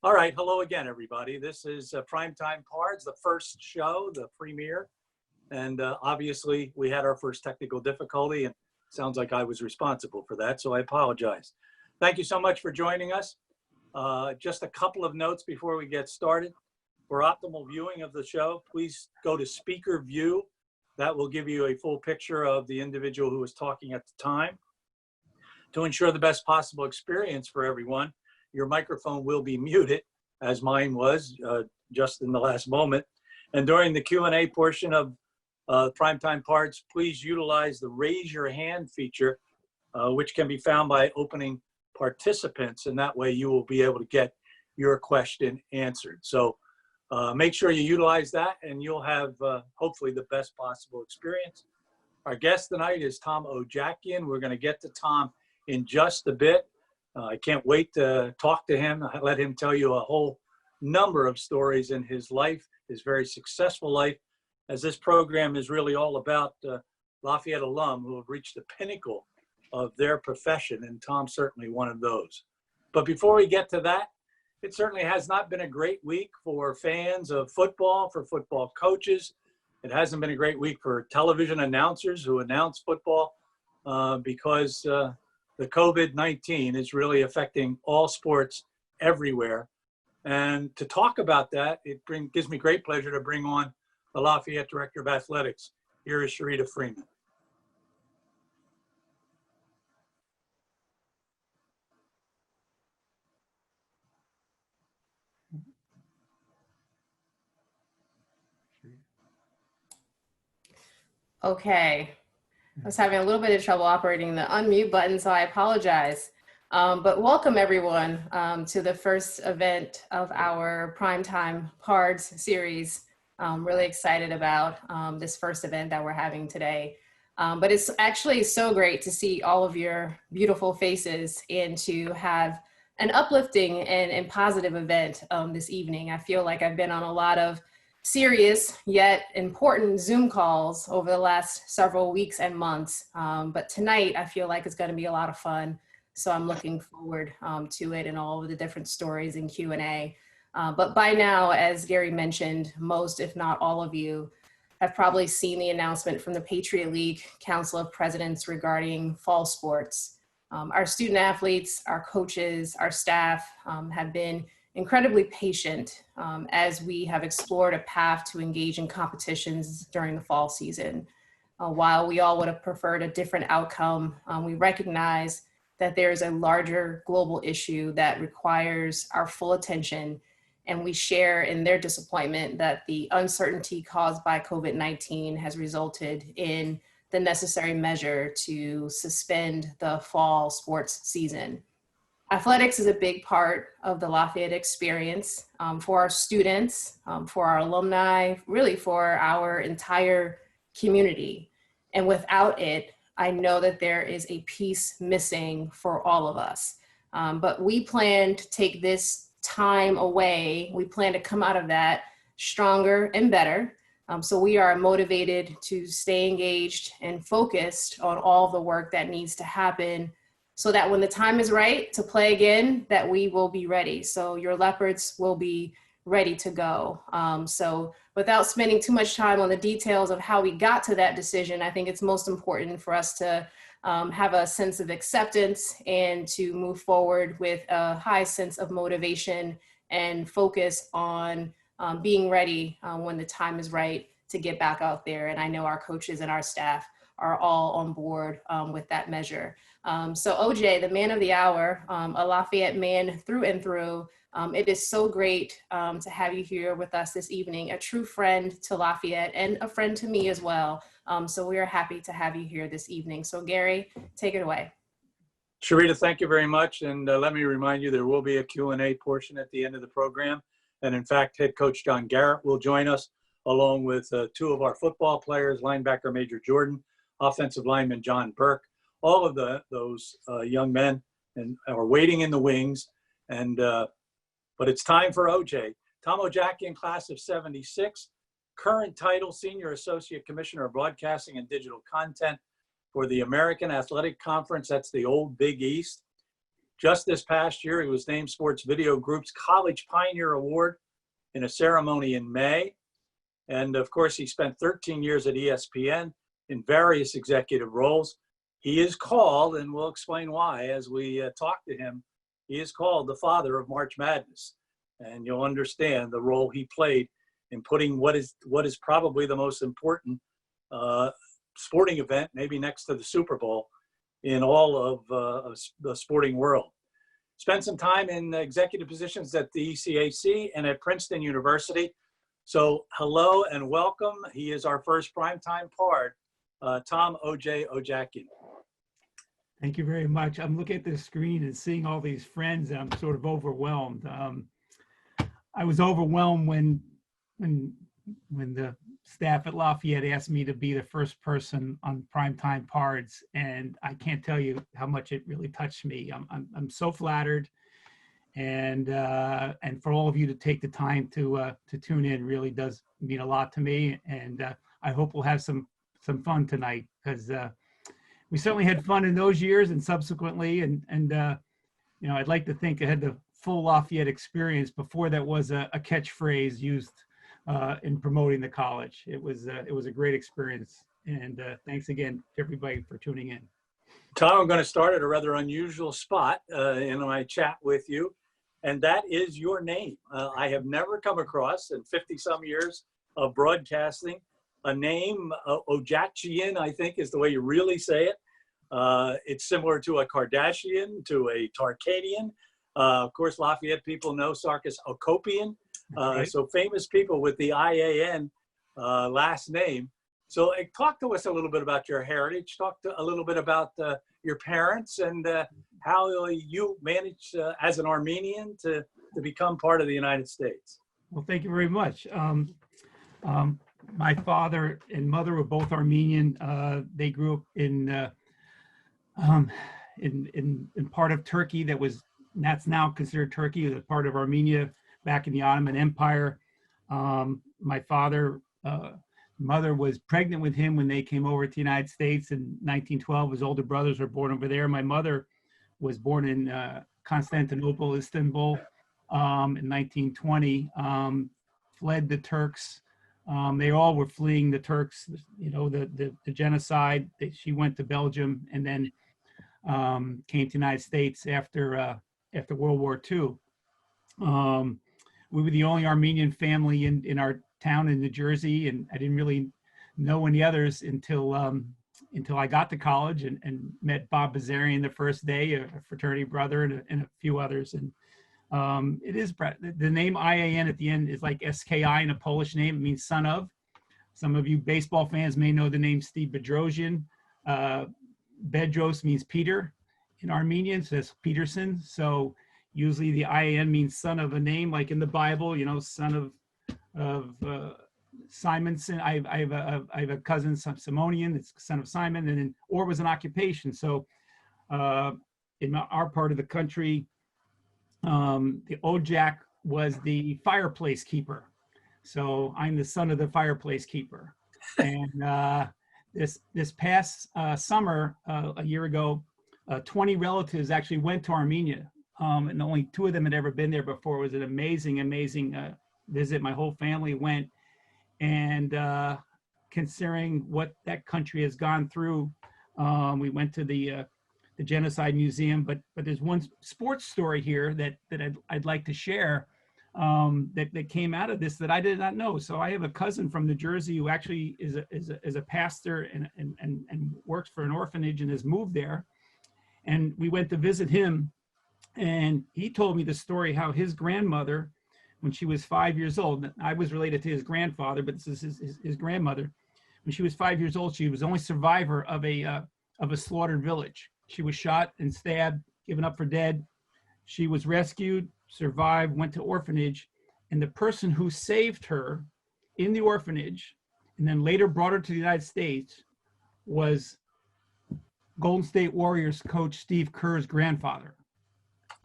All right, hello again, everybody. This is Primetime Pards, the first show, the premiere. And obviously, we had our first technical difficulty, and it sounds like I was responsible for that, so I apologize. Thank you so much for joining us. Just a couple of notes before we get started. For optimal viewing of the show, please go to Speaker View. That will give you a full picture of the individual who was talking at the time. To ensure the best possible experience for everyone, your microphone will be muted, as mine was just in the last moment. And during the Q&A portion of Primetime Pards, please utilize the raise your hand feature, which can be found by opening participants, and that way you will be able to get your question answered. So make sure you utilize that, and you'll have hopefully the best possible experience. Our guest tonight is Tom Odjakjian. We're going to get to Tom in just a bit. I can't wait to talk to him. I let him tell you a whole number of stories in his life, his very successful life, as this program is really all about Lafayette alum who have reached the pinnacle of their profession, and Tom's certainly one of those. But before we get to that, it certainly has not been a great week for fans of football, for football coaches. It hasn't been a great week for television announcers who announce football because the COVID-19 is really affecting all sports everywhere. And to talk about that, gives me great pleasure to bring on the Lafayette Director of Athletics. Here is Sharita Freeman. Okay, I was having a little bit of trouble operating the unmute button, so I apologize. But welcome everyone to the first event of our Primetime Pards series. I'm really excited about this first event that we're having today. But it's actually so great to see all of your beautiful faces and to have an uplifting and positive event this evening. I feel like I've been on a lot of serious yet important Zoom calls over the last several weeks and months. But tonight I feel like it's going to be a lot of fun. So I'm looking forward to it and all of the different stories and Q&A. But by now, as Gary mentioned, most, if not all of you, have probably seen the announcement from the Patriot League Council of Presidents regarding fall sports. Our student athletes, our coaches, our staff have been incredibly patient as we have explored a path to engage in competitions during the fall season. While we all would have preferred a different outcome, we recognize that there is a larger global issue that requires our full attention, and we share in their disappointment that the uncertainty caused by COVID-19 has resulted in the necessary measure to suspend the fall sports season. Athletics is a big part of the Lafayette experience for our students, for our alumni, really for our entire community. And without it, I know that there is a piece missing for all of us. But we plan to take this time away. We plan to come out of that stronger and better. So we are motivated to stay engaged and focused on all the work that needs to happen so that when the time is right to play again, that we will be ready. So your Leopards will be ready to go. So without spending too much time on the details of how we got to that decision, I think it's most important for us to have a sense of acceptance and to move forward with a high sense of motivation and focus on being ready when the time is right to get back out there. And I know our coaches and our staff are all on board with that measure. So OJ, the man of the hour, a Lafayette man through and through, it is so great to have you here with us this evening, a true friend to Lafayette and a friend to me as well. So we are happy to have you here this evening. So Gary, take it away. Sharita, thank you very much. And let me remind you, there will be a Q&A portion at the end of the program. And in fact, head coach John Garrett will join us along with two of our football players, linebacker Major Jordan, offensive lineman John Burke. All of those young men are waiting in the wings. And but it's time for OJ. Tom Odjakjian, class of 76, current title, Senior Associate Commissioner of Broadcasting and Digital Content for the American Athletic Conference. That's the old Big East. Just this past year, he was named Sports Video Group's College Pioneer Award in a ceremony in May. And of course, he spent 13 years at ESPN in various executive roles. He is called, and we'll explain why as we talk to him, he is called the father of March Madness. And you'll understand the role he played in putting what is probably the most important sporting event, maybe next to the Super Bowl, in all of the sporting world. Spent some time in executive positions at the ECAC and at Princeton University. So hello and welcome. He is our first Primetime Pard, Tom Odjakjian. Thank you very much. I'm looking at the screen and seeing all these friends, and I'm sort of overwhelmed. I was overwhelmed when the staff at Lafayette asked me to be the first person on Primetime Pards, and I can't tell you how much it really touched me. I'm so flattered, and for all of you to take the time to tune in really does mean a lot to me. And I hope we'll have some fun tonight, because we certainly had fun in those years and subsequently, and you know, I'd like to think I had the full Lafayette experience before that was a catchphrase used in promoting the college. It was a great experience, and thanks again to everybody for tuning in. Tom, I'm going to start at a rather unusual spot in my chat with you, and that is your name. I have never come across in 50-some years of broadcasting a name, Odjakjian, I think is the way you really say it. It's similar to a Kardashian, to a Tarkanian. Of course, Lafayette people know Sarkis Okopian. Right. So famous people with the IAN last name. So talk to us a little bit about your heritage. Talk a little bit about your parents and how you managed as an Armenian to become part of the United States. Well, thank you very much. My father and mother were both Armenian. They grew up in part of Turkey that's now considered Turkey, as part of Armenia back in the Ottoman Empire. My mother was pregnant with him when they came over to the United States in 1912. His older brothers were born over there. My mother was born in Constantinople, Istanbul, in 1920, fled the Turks. They all were fleeing the Turks, you know, the genocide. She went to Belgium and then came to the United States after World War II. We were the only Armenian family in our town in New Jersey, and I didn't really know any others until I got to college and met Bob Bazarian the first day, a fraternity brother, and a few others. And it is the name IAN at the end is like SKI in a Polish name. It means son of. Some of you baseball fans may know the name Steve Bedrosian. Bedros means Peter in Armenian, so that's Peterson. So usually the IAN means son of a name, like in the Bible, you know, son of Simonson. I have a cousin, Simonian, it's son of Simon, and then or was an occupation. So in our part of the country, the Ojak was the fireplace keeper. So I'm the son of the fireplace keeper. And this past summer, a year ago, 20 relatives actually went to Armenia. And only 2 of them had ever been there before. It was an amazing visit. My whole family went. And considering what that country has gone through, we went to the Genocide Museum. But there's one sports story here that I'd like to share that came out of this that I did not know. So I have a cousin from New Jersey who actually is a pastor and works for an orphanage and has moved there. And we went to visit him. And he told me the story how his grandmother, when she was 5 years old, I was related to his grandfather, but this is his grandmother. When she was 5 years old, she was the only survivor of a slaughtered village. She was shot and stabbed, given up for dead. She was rescued, survived, went to orphanage, and the person who saved her in the orphanage and then later brought her to the United States was Golden State Warriors coach Steve Kerr's grandfather,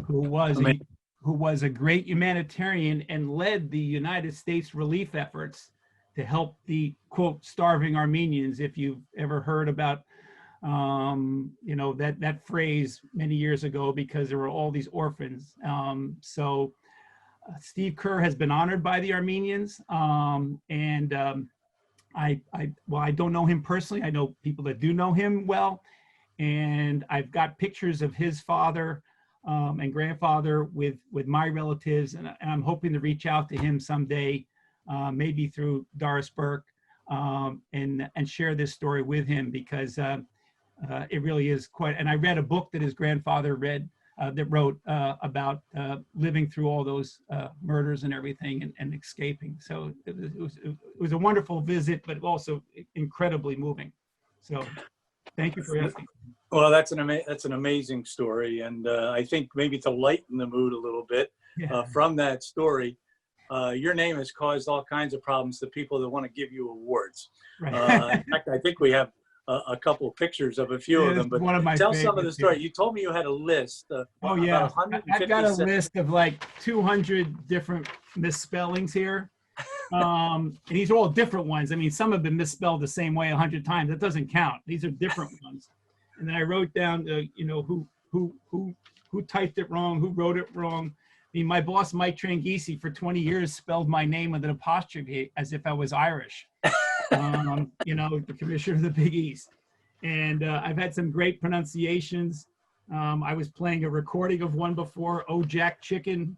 who was a great humanitarian and led the United States relief efforts to help the, quote, starving Armenians. If you've ever heard about you know, that phrase many years ago because there were all these orphans. So Steve Kerr has been honored by the Armenians, and I don't know him personally. I know people that do know him well, and I've got pictures of his father and grandfather with my relatives, and I'm hoping to reach out to him someday, maybe through Doris Burke, and share this story with him, because it really is quite. And I read a book that his grandfather wrote about living through all those murders and everything, and escaping. So it was a wonderful visit, but also incredibly moving. So thank you for asking. Well, that's an amazing story, and I think maybe to lighten the mood a little bit from that story, your name has caused all kinds of problems to people that want to give you awards. Right. In fact, I think we have a couple of pictures of a few of them, but one of my tell some of the story. Yeah. You told me you had a list. Oh yeah, I've got a 157 list of like 200 different misspellings here. And these are all different ones. I mean, some have been misspelled the same way 100 times. That doesn't count. These are different ones. And then I wrote down, you know, who typed it wrong, who wrote it wrong. I mean, my boss, Mike Tranghisi, for 20 years spelled my name with an apostrophe as if I was Irish. You know, the commissioner of the Big East. And I've had some great pronunciations. I was playing a recording of one before, Odjakjian.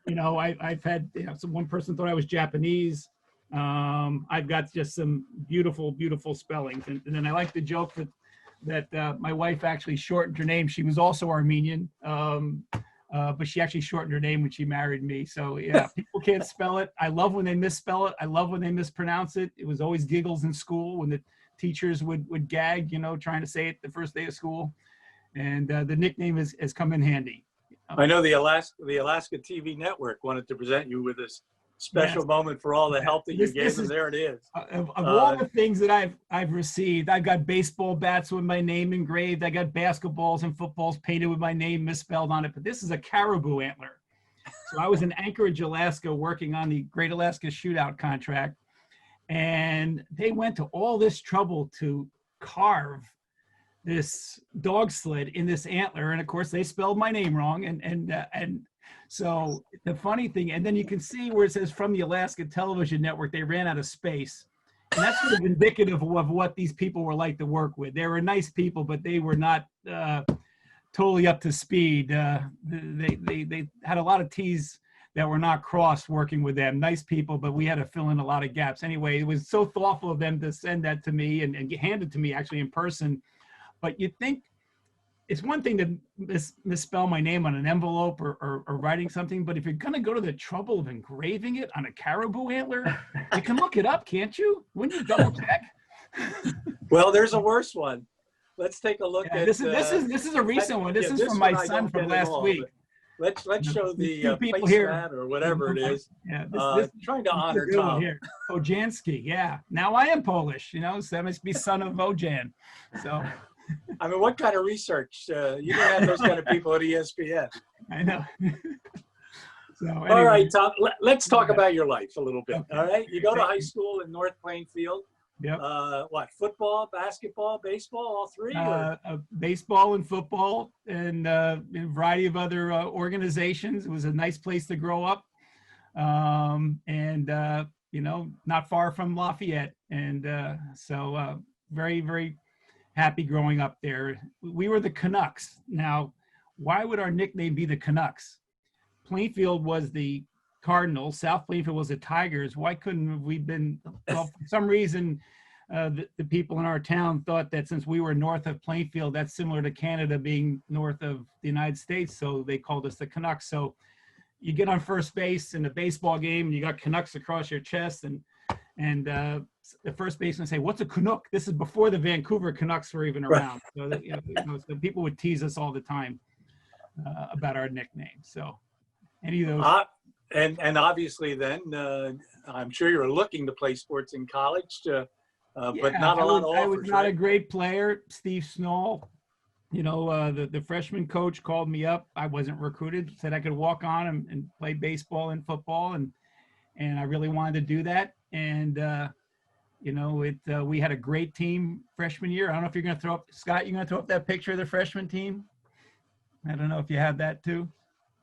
You know, I've had, you know, one person thought I was Japanese. I've got just some beautiful, beautiful spellings. And then I like the joke that my wife actually shortened her name. She was also Armenian, but she actually shortened her name when she married me. So yeah, people can't spell it. I love when they misspell it. I love when they mispronounce it. It was always giggles in school when the teachers would gag, you know, trying to say it the first day of school. And the nickname has come in handy. I know the Alaska TV network wanted to present you with this special moment for all the help that you gave them. There it is. Of all the things that I've received, I've got baseball bats with my name engraved. I got basketballs and footballs painted with my name misspelled on it. But this is a caribou antler. So I was in Anchorage, Alaska, working on the Great Alaska Shootout contract, and they went to all this trouble to carve this dog sled in this antler, and of course they spelled my name wrong, and so the funny thing, and then you can see where it says from the Alaska Television Network, they ran out of space, and that's sort of indicative of what these people were like to work with. They were nice people, but they were not totally up to speed. They had a lot of T's that were not crossed working with them. Nice people, but we had to fill in a lot of gaps. Anyway, it was so thoughtful of them to send that to me and hand it to me actually in person. But you'd think it's one thing to misspell my name on an envelope or writing something, but if you're going to go to the trouble of engraving it on a caribou antler, you can look it up, can't you? Wouldn't you double check? Well, there's a worse one. Let's take a look at this is a recent one. This is from my son from last week. Let's show the people here placemat or whatever it is. Yeah, trying to honor Tom. Here. Ojansky, yeah. Now I am Polish, you know, so I must be son of Ojan. So. I mean, what kind of research? You didn't have those kind of people at ESPN. I know. So anyway. All right, Tom, let's talk about your life a little bit. Okay. All right. You go to high school in North Plainfield. Yep. What, football, basketball, baseball, all three? Baseball and football and a variety of other organizations. It was a nice place to grow up. You know, not far from Lafayette. And so very, very happy growing up there. We were the Canucks. Now, why would our nickname be the Canucks? Plainfield was the Cardinals. South Plainfield was the Tigers. Why couldn't we been? Well, for some reason, the people in our town thought that since we were north of Plainfield, that's similar to Canada being north of the United States. So they called us the Canucks. So you get on first base in a baseball game, and you got Canucks across your chest, and the first baseman say, "What's a Canuck?" This is before the Vancouver Canucks were even around. So, so people would tease us all the time about our nickname. So any of those. And obviously then, I'm sure you're looking to play sports in college, but not a lot of offers. I was not a great player. Steve Snall, you know, the freshman coach called me up. I wasn't recruited, said I could walk on and play baseball and football. And I really wanted to do that. And You know, we had a great team freshman year. I don't know if you're going to throw up, Scott, you're going to throw up that picture of the freshman team. I don't know if you have that too,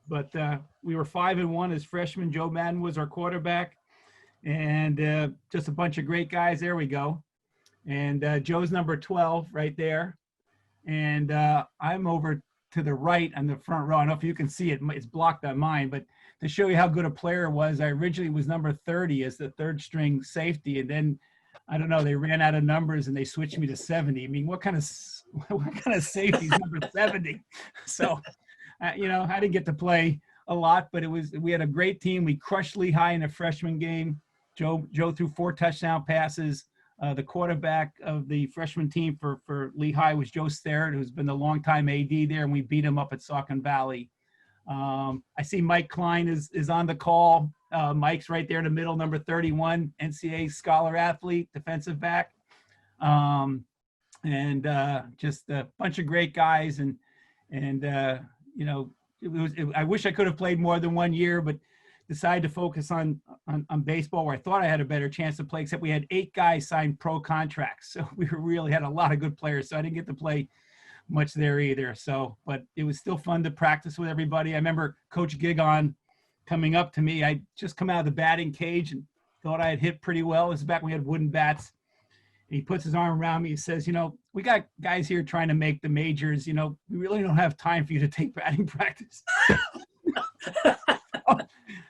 but we were 5-1 as freshmen. Joe Madden was our quarterback, and just a bunch of great guys. There we go. And Joe's number 12 right there. And I'm over to the right on the front row. I don't know if you can see it. It's blocked on mine, but to show you how good a player I was, I originally was number 30 as the third string safety. And then, I don't know, they ran out of numbers and they switched me to 70. I mean, what kind of safety is number 70? So, you know, I didn't get to play a lot, but we had a great team. We crushed Lehigh in a freshman game. Joe threw 4 touchdown passes. The quarterback of the freshman team for Lehigh was Joe Sterrett, who's been the longtime AD there, and we beat him up at Saucon Valley. I see Mike Klein is on the call. Mike's right there in the middle, number 31, NCAA scholar athlete, defensive back. Just a bunch of great guys. And you know, I wish I could have played more than 1 year, but decided to focus on baseball, where I thought I had a better chance to play, except we had 8 guys sign pro contracts. So we really had a lot of good players. So I didn't get to play much there either. So, but it was still fun to practice with everybody. I remember Coach Gigon coming up to me. I just come out of the batting cage and thought I had hit pretty well. This is back when we had wooden bats. And he puts his arm around me. He says, you know, we got guys here trying to make the majors. You know, we really don't have time for you to take batting practice.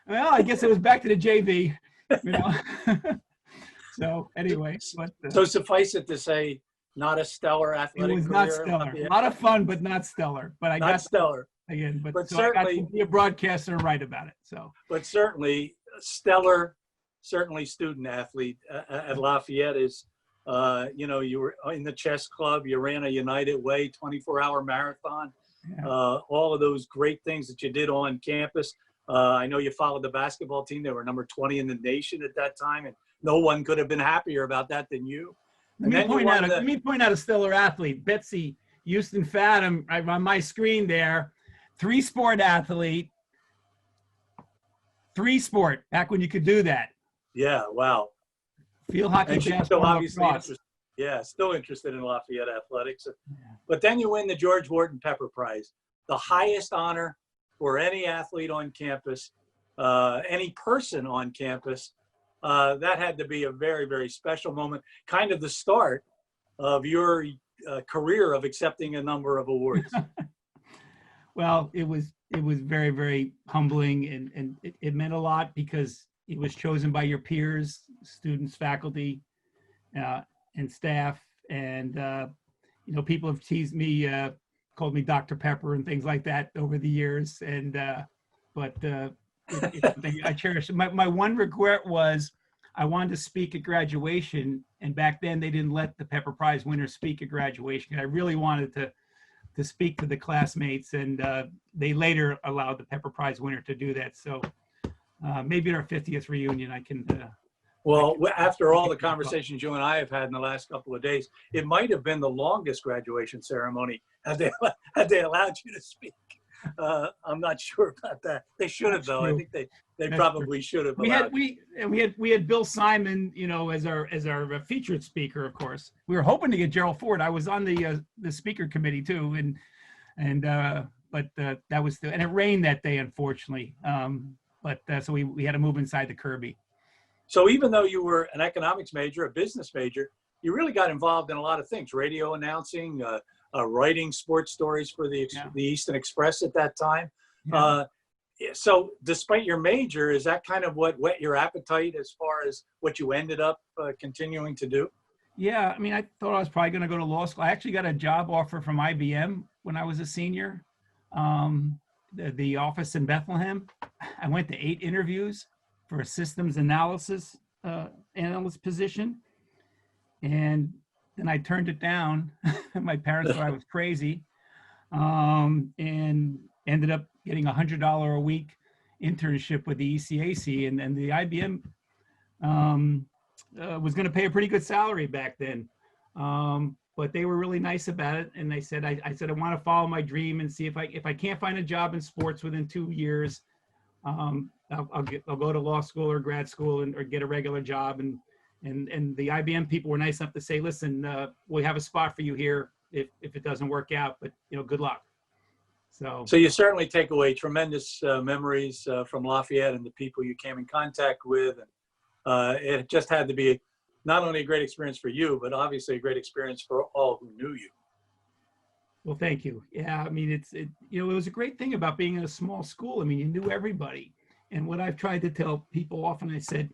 Well, I guess it was back to the JV, you know. So anyway, but, so suffice it to say, not a stellar athletic it was career. not stellar. A lot of fun, but not stellar. But I Not got stellar. again. But so certainly, I got to be a broadcaster and write about it. So, but certainly stellar, certainly student athlete at Lafayette is. You know, you were in the chess club. You ran a United Way 24-hour marathon. yeah. All of those great things that you did on campus. I know you followed the basketball team. They were number 20 in the nation at that time, and no one could have been happier about that than you. Let me point out a stellar athlete, Betsy Houston Fathom, right on my screen there. 3-sport athlete. 3-sport, back when you could do that. Yeah, wow. Field hockey, And she's jazz, still ball, obviously lacrosse. interested. Yeah, still interested in Lafayette athletics. But then you win the George Wharton Pepper Prize, the highest honor for any athlete on campus, any person on campus. That had to be a very, very special moment, kind of the start of your career of accepting a number of awards. Well, it was very, very humbling, and it meant a lot because it was chosen by your peers, students, faculty, and staff. And, you know, people have teased me, called me Dr. Pepper and things like that over the years. And, it's something I cherish. My one regret was I wanted to speak at graduation. And back then they didn't let the Pepper Prize winners speak at graduation. I really wanted to speak to the classmates, and they later allowed the Pepper Prize winner to do that. So maybe at our 50th reunion, I can. Well, after all the conversations you and I have had in the last couple of days, it might have been the longest graduation ceremony had they allowed you to speak. I'm not sure about that. They should have, though. I think they probably should have. We had Bill Simon, you know, as our featured speaker. Of course, we were hoping to get Gerald Ford. I was on the speaker committee too, but that was and it rained that day, unfortunately. So we had to move inside the Kirby. So even though you were an economics major, a business major, you really got involved in a lot of things: radio announcing, writing sports stories for the Easton Express at that time. Yeah. So despite your major, is that kind of what whet your appetite as far as what you ended up continuing to do? Yeah, I mean, I thought I was probably going to go to law school. I actually got a job offer from IBM when I was a senior, the office in Bethlehem. I went to 8 interviews for a systems analysis analyst position. And then I turned it down. My parents thought I was crazy, and ended up getting a $100 a week internship with the ECAC, and the IBM was going to pay a pretty good salary back then. But they were really nice about it, and I said I want to follow my dream and see if I can't find a job in sports within 2 years, I'll go to law school or grad school or get a regular job, and And the IBM people were nice enough to say, listen, we have a spot for you here if it doesn't work out, but good luck. So you certainly take away tremendous memories from Lafayette and the people you came in contact with. And it just had to be not only a great experience for you, but obviously a great experience for all who knew you. well, thank you. Yeah, I mean, it was a great thing about being in a small school. I mean, you knew everybody. And what I've tried to tell people often, I said,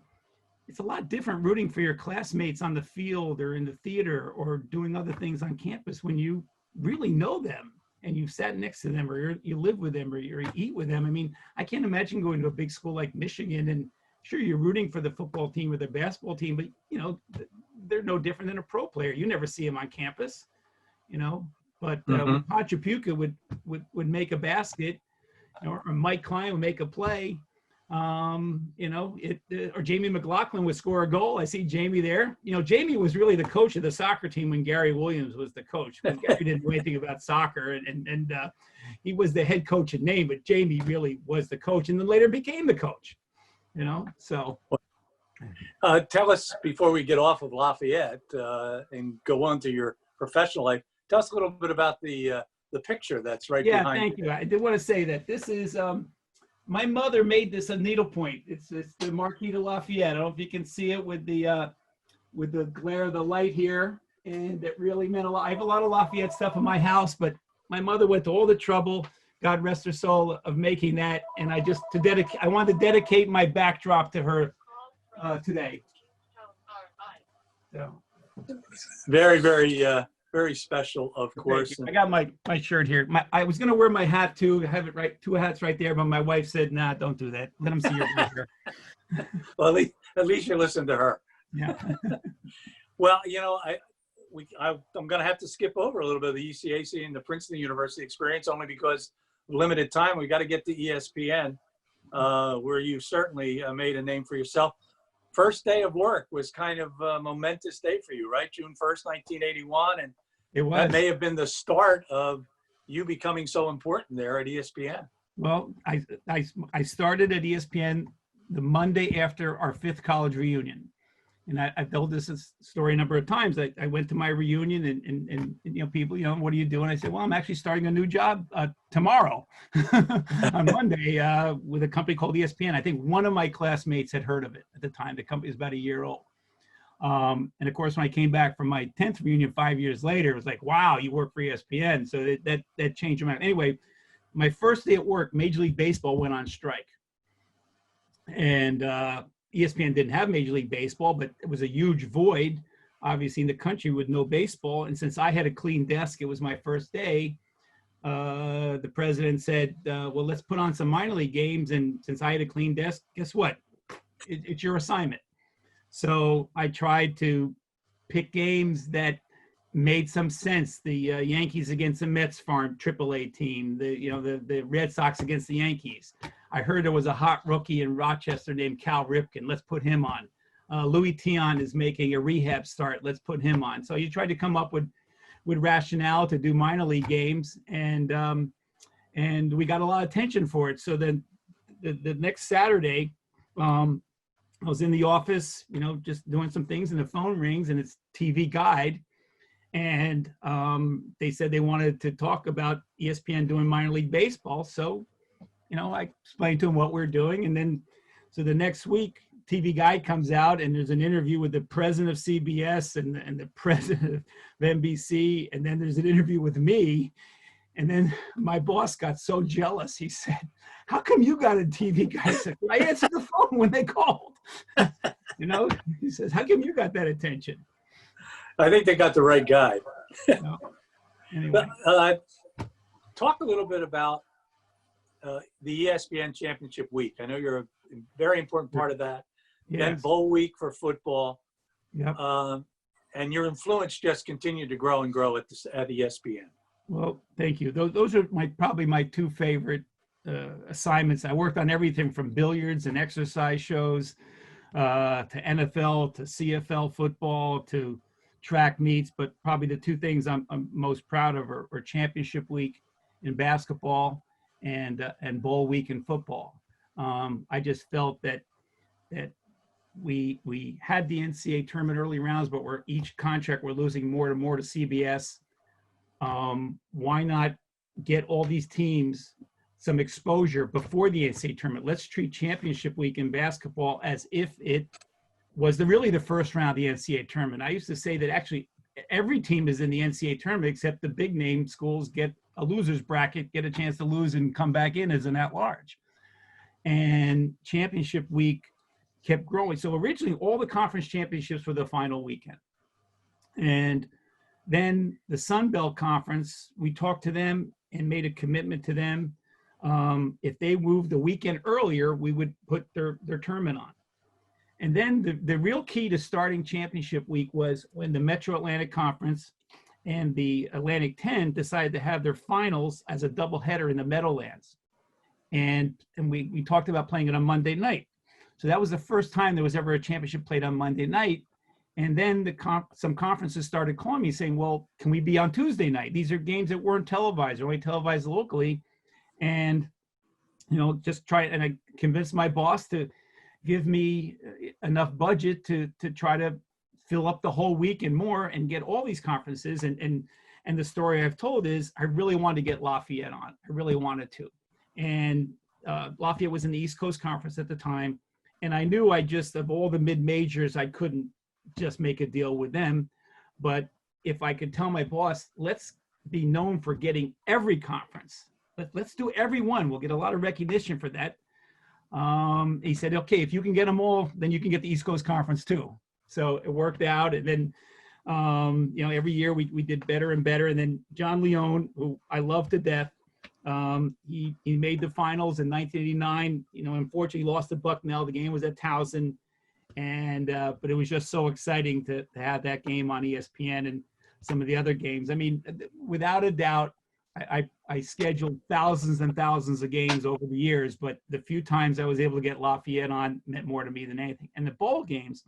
it's a lot different rooting for your classmates on the field or in the theater or doing other things on campus when you really know them and you've sat next to them or you live with them or you eat with them. I mean, I can't imagine going to a big school like Michigan and sure, you're rooting for the football team or the basketball team, but they're no different than a pro player. You never see them on campus, But when Pachapuka would make a basket, or Mike Klein would make a play, or Jamie McLaughlin would score a goal. I see Jamie there. Jamie was really the coach of the soccer team when Gary Williams was the coach. Because Gary didn't know anything about soccer, and he was the head coach in name, but Jamie really was the coach, and then later became the coach. So. Tell us, before we get off of Lafayette and go on to your professional life, tell us a little bit about the picture that's right behind you. Yeah, thank you. I did want to say that this is, my mother made this a needlepoint. It's the Marquis de Lafayette. I don't know if you can see it with the glare of the light here. And it really meant a lot. I have a lot of Lafayette stuff in my house, but my mother went to all the trouble, God rest her soul, of making that. And I wanted to dedicate my backdrop to her today. So. Very, very, very special, of course. I got my shirt here. I was going to wear my hat too. I have it right, two hats right there, but my wife said, "Nah, don't do that. Let them see your hair." Well, at least you listened to her. Yeah. Well, I'm going to have to skip over a little bit of the ECAC and the Princeton University experience, only because of limited time. We got to get to ESPN, where you certainly made a name for yourself. First day of work was kind of a momentous day for you, right? June 1st, 1981. And it was. That may have been the start of you becoming so important there at ESPN. Well, I started at ESPN the Monday after our 5th college reunion. And I've told this story a number of times. I went to my reunion and people, what are you doing? I said, well, I'm actually starting a new job tomorrow on Monday with a company called ESPN. I think one of my classmates had heard of it at the time. The company was about a year old. And of course, when I came back from my 10th reunion 5 years later, it was like, wow, you work for ESPN. So that changed my mind. Anyway, my first day at work, Major League Baseball went on strike. And ESPN didn't have Major League Baseball, but it was a huge void, obviously, in the country with no baseball. And since I had a clean desk, it was my first day, the president said, well, let's put on some minor league games. And since I had a clean desk, guess what? It's your assignment. So I tried to pick games that made some sense. The Yankees against the Mets farm AAA team, the Red Sox against the Yankees. I heard there was a hot rookie in Rochester named Cal Ripken. Let's put him on. Louis Tion is making a rehab start. Let's put him on. So you tried to come up with rationale to do minor league games, and we got a lot of attention for it. So then the next Saturday, I was in the office, just doing some things, and the phone rings, and it's TV Guide. And they said they wanted to talk about ESPN doing minor league baseball. So, I explained to them what we're doing. And then, so the next week, TV Guide comes out and there's an interview with the president of CBS and the president of NBC. And then there's an interview with me. And then my boss got so jealous. He said, how come you got a TV Guide? I said, I answered the phone when they called. He says, how come you got that attention? I think they got the right guy. Anyway. Talk a little bit about the ESPN Championship Week. I know you're a very important part of that. Yes. Then Bowl Week for football. Yep. And your influence just continued to grow and grow at ESPN. Well, thank you. Those are probably my two favorite assignments. I worked on everything from billiards and exercise shows to NFL to CFL football to track meets, but probably the two things I'm most proud of are Championship Week in basketball and Bowl Week in football. I just felt that we had the NCAA tournament early rounds, but each contract we're losing more and more to CBS. Why not get all these teams some exposure before the NCAA tournament? Let's treat championship week in basketball as if it was really the first round of the NCAA tournament. I used to say that actually every team is in the NCAA tournament except the big name schools get a loser's bracket, get a chance to lose and come back in as an at-large. And championship week kept growing. So originally all the conference championships were the final weekend. And then the Sun Belt Conference, we talked to them and made a commitment to them. If they moved the weekend earlier, we would put their tournament on. And then the real key to starting championship week was when the Metro Atlantic Conference and the Atlantic 10 decided to have their finals as a doubleheader in the Meadowlands. And we talked about playing it on Monday night. So that was the first time there was ever a championship played on Monday night. And then some conferences started calling me saying, well, can we be on Tuesday night? These are games that weren't televised, only televised locally. And, and I convinced my boss to give me enough budget to try to fill up the whole week and more and get all these conferences. And the story I've told is I really wanted to get Lafayette on. I really wanted to. And Lafayette was in the East Coast Conference at the time. And I knew of all the mid-majors, I couldn't just make a deal with them. But if I could tell my boss, let's be known for getting every conference. Let's do every one. We'll get a lot of recognition for that. He said, okay, if you can get them all, then you can get the East Coast Conference too. So it worked out. And then, every year we did better and better. And then John Leone, who I love to death, he made the finals in 1989. Unfortunately, lost to Bucknell. The game was at Towson, but it was just so exciting to have that game on ESPN and some of the other games. I mean, without a doubt, I scheduled thousands and thousands of games over the years, but the few times I was able to get Lafayette on meant more to me than anything. And the bowl games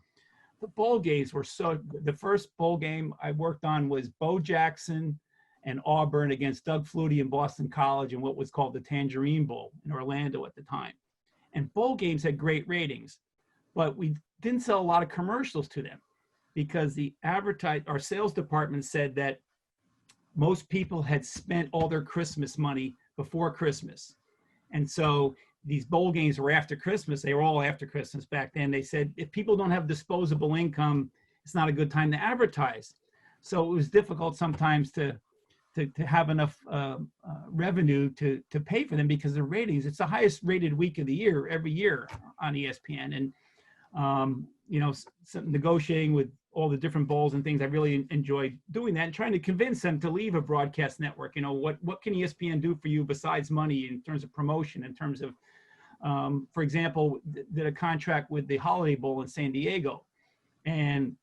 were the first bowl game I worked on was Bo Jackson and Auburn against Doug Flutie and Boston College in what was called the Tangerine Bowl in Orlando at the time. And bowl games had great ratings, but we didn't sell a lot of commercials to them because our sales department said that most people had spent all their Christmas money before Christmas. And so these bowl games were after Christmas. They were all after Christmas back then. They said, if people don't have disposable income, it's not a good time to advertise. So it was difficult sometimes to have enough revenue to pay for them because the ratings, it's the highest rated week of the year every year on ESPN. And, negotiating with all the different bowls and things, I really enjoyed doing that and trying to convince them to leave a broadcast network. What can ESPN do for you besides money in terms of promotion, in terms of, for example, did a contract with the Holiday Bowl in San Diego. And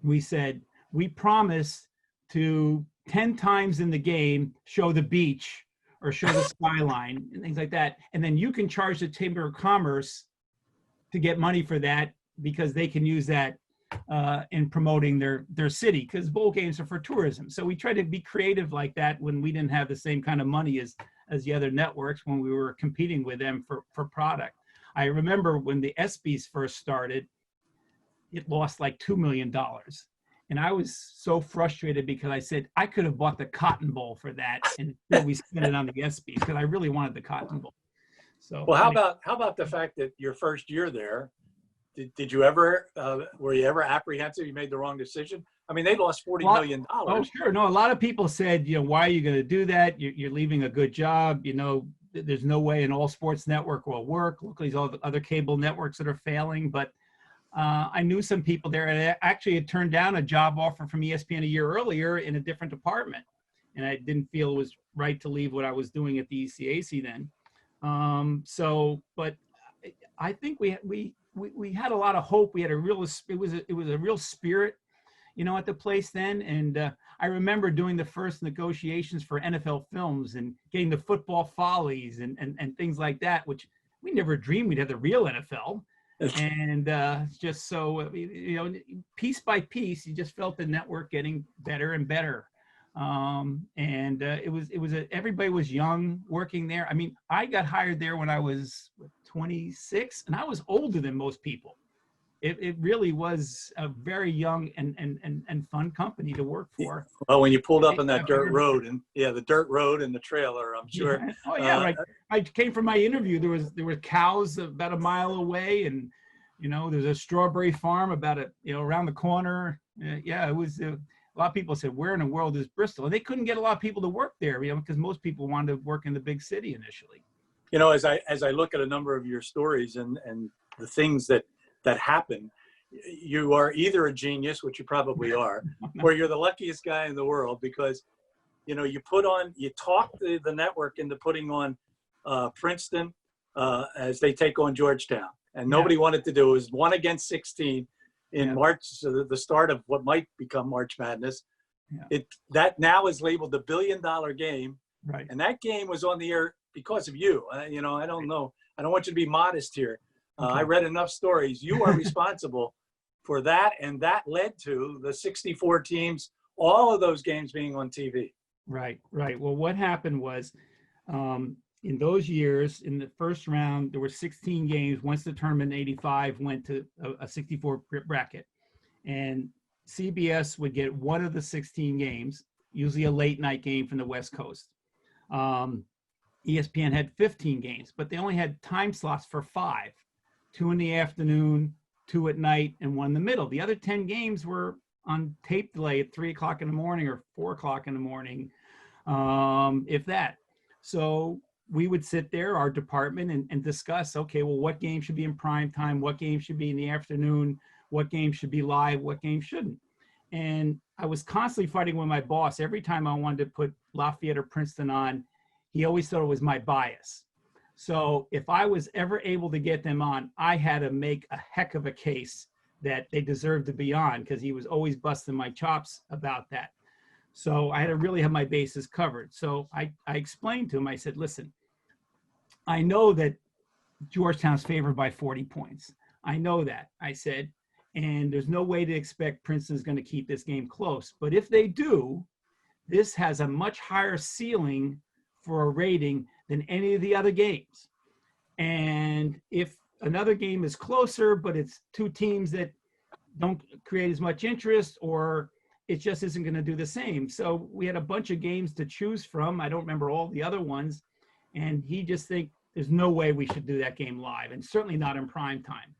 we said, we promise to 10 times in the game, show the beach or show the skyline and things like that. And then you can charge the Chamber of Commerce to get money for that because they can use that in promoting their city because bowl games are for tourism. So we tried to be creative like that when we didn't have the same kind of money as the other networks when we were competing with them for product. I remember when the ESPYs first started, it lost like $2 million. And I was so frustrated because I said, I could have bought the Cotton Bowl for that and we spent it on the ESPYs because I really wanted the Cotton Bowl. So, well, how about the fact that your first year there, did you ever, were you ever apprehensive you made the wrong decision? I mean, they lost $40 million. Oh, sure. No, a lot of people said, why are you going to do that? You're leaving a good job. There's no way an all sports network will work. Look at these other cable networks that are failing. But I knew some people there. And I actually had turned down a job offer from ESPN a year earlier in a different department. And I didn't feel it was right to leave what I was doing at the ECAC then. But I think we had a lot of hope. We had it was a real spirit, at the place then. And I remember doing the first negotiations for NFL Films and getting the football follies and things like that, which we never dreamed we'd have the real NFL. And just so, piece by piece, you just felt the network getting better and better. Everybody was young working there. I mean, I got hired there when I was 26 and I was older than most people. it really was a very young and fun company to work for. Well, when you pulled up on that dirt road, and the dirt road and the trailer, I'm sure. Yeah. Oh yeah, right. I came from my interview. There were cows about a mile away, and there's a strawberry farm about around the corner. Yeah, it was. A lot of people said, "Where in the world is Bristol?" And they couldn't get a lot of people to work there, because most people wanted to work in the big city initially. As I look at a number of your stories and the things that happen, you are either a genius, which you probably are, or you're the luckiest guy in the world, because you talk the network into putting on Princeton as they take on Georgetown, and nobody wanted to do it. It was 1 against 16 in March, so the start of what might become March Madness. That now is labeled the $1 billion game, right? And that game was on the air because of you. I don't know. I don't want you to be modest here. Okay. I read enough stories. You are responsible for that, and that led to the 64 teams, all of those games being on TV. Right. Well, what happened was, in those years, in the first round, there were 16 games. Once the tournament in '85 went to a 64 bracket, and CBS would get one of the 16 games, usually a late night game from the West Coast. ESPN had 15 games, but they only had time slots for 5, 2 in the afternoon, 2 at night, and 1 in the middle. The other 10 games were on tape delay at 3 o'clock in the morning or 4 o'clock in the morning, if that. So we would sit there, our department, and discuss, okay, well, what game should be in prime time? What game should be in the afternoon? What game should be live? What game shouldn't? And I was constantly fighting with my boss. Every time I wanted to put Lafayette or Princeton on, he always thought it was my bias. So if I was ever able to get them on, I had to make a heck of a case that they deserved to be on, because he was always busting my chops about that. So I had to really have my bases covered. So I explained to him, I said, listen, I know that Georgetown's favored by 40 points. I know that, I said, and there's no way to expect Princeton's going to keep this game close. But if they do, this has a much higher ceiling for a rating than any of the other games. And if another game is closer, but it's 2 teams that don't create as much interest, or it just isn't going to do the same. So we had a bunch of games to choose from. I don't remember all the other ones. And he just think there's no way we should do that game live, and certainly not in prime time.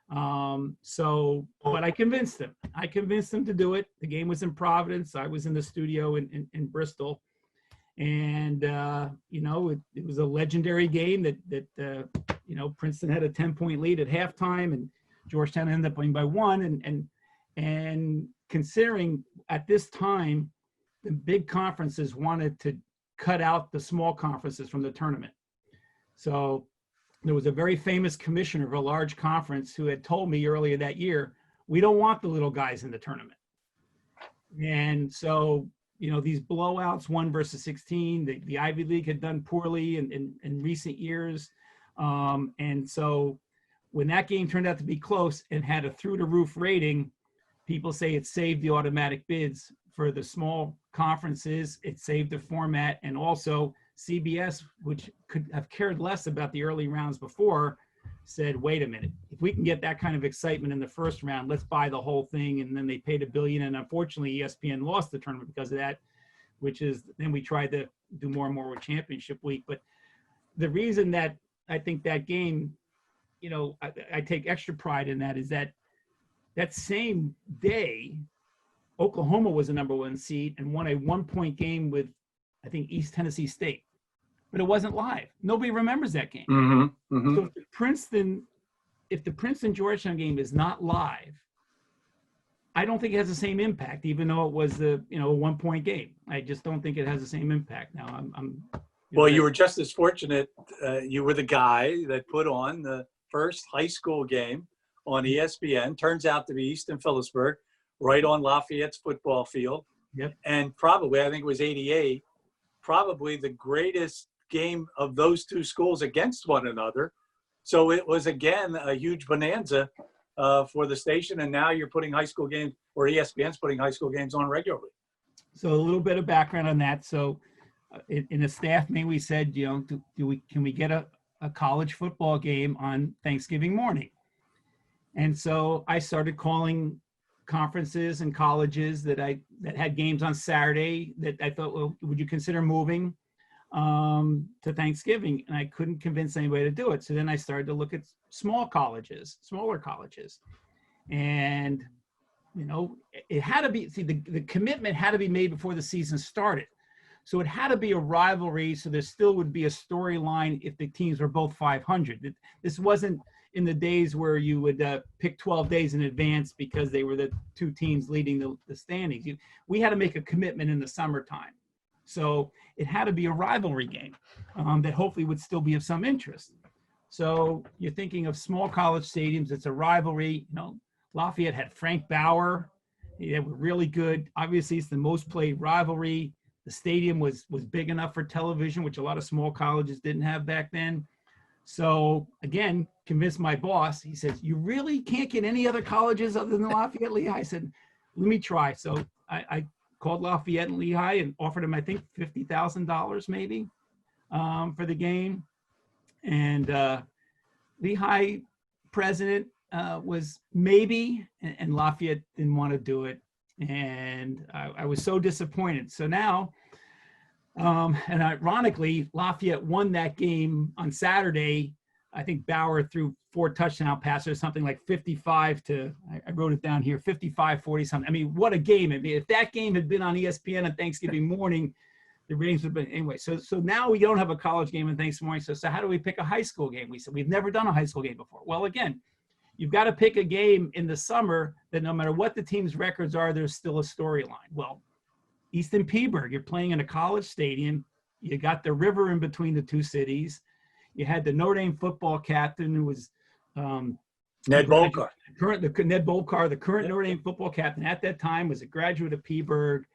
But I convinced him. I convinced him to do it. The game was in Providence. I was in the studio in Bristol. And, it was a legendary game that Princeton had a 10-point lead at halftime, and Georgetown ended up winning by 1. And considering at this time, the big conferences wanted to cut out the small conferences from the tournament. So there was a very famous commissioner of a large conference who had told me earlier that year, we don't want the little guys in the tournament. And so, these blowouts, 1 versus 16, the Ivy League had done poorly in recent years. And so when that game turned out to be close and had a through-the-roof rating, people say it saved the automatic bids for the small conferences. It saved the format, and also CBS, which could have cared less about the early rounds before, said, wait a minute, if we can get that kind of excitement in the first round, let's buy the whole thing. And then they paid $1 billion. And unfortunately, ESPN lost the tournament because of that, then we tried to do more and more with Championship Week. But the reason that I think that game, I take extra pride in that is that same day, Oklahoma was the number 1 seed and won a 1-point game with, I think, East Tennessee State. But it wasn't live. Nobody remembers that game. Mm-hmm. Mm-hmm. So if the Princeton Georgetown game is not live, I don't think it has the same impact, even though it was a 1-point game. I just don't think it has the same impact. Now you were just as fortunate. You were the guy that put on the first high school game on ESPN. Turns out to be Easton Phillipsburg, right on Lafayette's football field. Yep. And probably, I think it was '88, probably the greatest game of those 2 schools against one another. So it was, again, a huge bonanza for the station. And now you're putting high school games, or ESPN's putting high school games on regularly. So a little bit of background on that. So in a staff meeting, we said, can we get a college football game on Thanksgiving morning? And so I started calling conferences and colleges that had games on Saturday that I thought, well, would you consider moving to Thanksgiving? And I couldn't convince anybody to do it. So then I started to look at smaller colleges. And, you know, it had to be, see, the commitment had to be made before the season started. So it had to be a rivalry. So there still would be a storyline if the teams were both 500. This wasn't in the days where you would pick 12 days in advance because they were the two teams leading the standings. We had to make a commitment in the summertime. So it had to be a rivalry game that hopefully would still be of some interest. So you're thinking of small college stadiums. It's a rivalry. You know, Lafayette had Frank Bauer. They were really good. Obviously, it's the most played rivalry. The stadium was big enough for television, which a lot of small colleges didn't have back then. So again, convinced my boss. He says, "You really can't get any other colleges other than Lafayette and Lehigh?" I said, "Let me try." So I called Lafayette and Lehigh and offered them, I think, $50,000 maybe for the game. And Lehigh president was maybe, and Lafayette didn't want to do it. And I was so disappointed. So now, and ironically, Lafayette won that game on Saturday. I think Bauer threw 4 touchdown passes, something like 55 to, I wrote it down here, 55-40 something. I mean, what a game. I mean, if that game had been on ESPN on Thanksgiving morning, the ratings would have been, anyway. So now we don't have a college game on Thanksgiving morning. So how do we pick a high school game? We said, we've never done a high school game before. Well, again, you've got to pick a game in the summer that no matter what the team's records are, there's still a storyline. Well, Easton Peaburg, you're playing in a college stadium. You got the river in between the two cities. You had the Notre Dame football captain who was Ned Bolkar. Ned Bolkar, the current Notre Dame football captain at that time, was a graduate of Peaburg.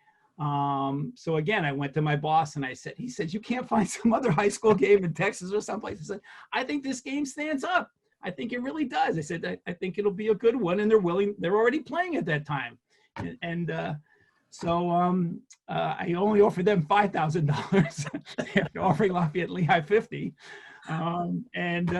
So again, I went to my boss and he said, "You can't find some other high school game in Texas or someplace." I said, "I think this game stands up. I think it really does." I said, I think it'll be a good one, and they're already playing at that time. So I only offered them $5,000 after offering Lafayette and Lehigh 50. And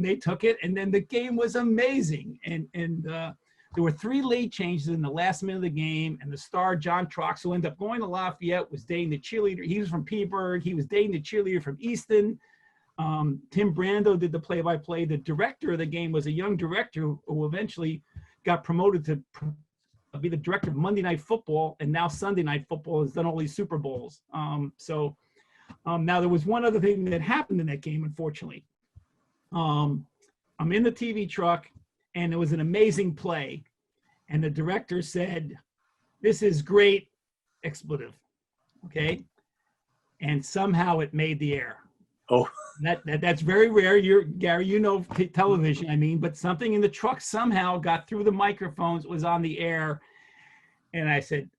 they took it, and then the game was amazing. And there were 3 late changes in the last minute of the game, and the star, John Trox, who ended up going to Lafayette, was dating the cheerleader. He was from Peaburg. He was dating the cheerleader from Easton. Tim Brando did the play-by-play. The director of the game was a young director who eventually got promoted to be the director of Monday Night Football, and now Sunday Night Football, has done all these Super Bowls. Now there was one other thing that happened in that game, unfortunately. I'm in the TV truck, and it was an amazing play, and the director said, "This is great," expletive, okay? And somehow it made the air. Oh. That's very rare. Gary, you know television, I mean, but something in the truck somehow got through the microphones, was on the air. And I said,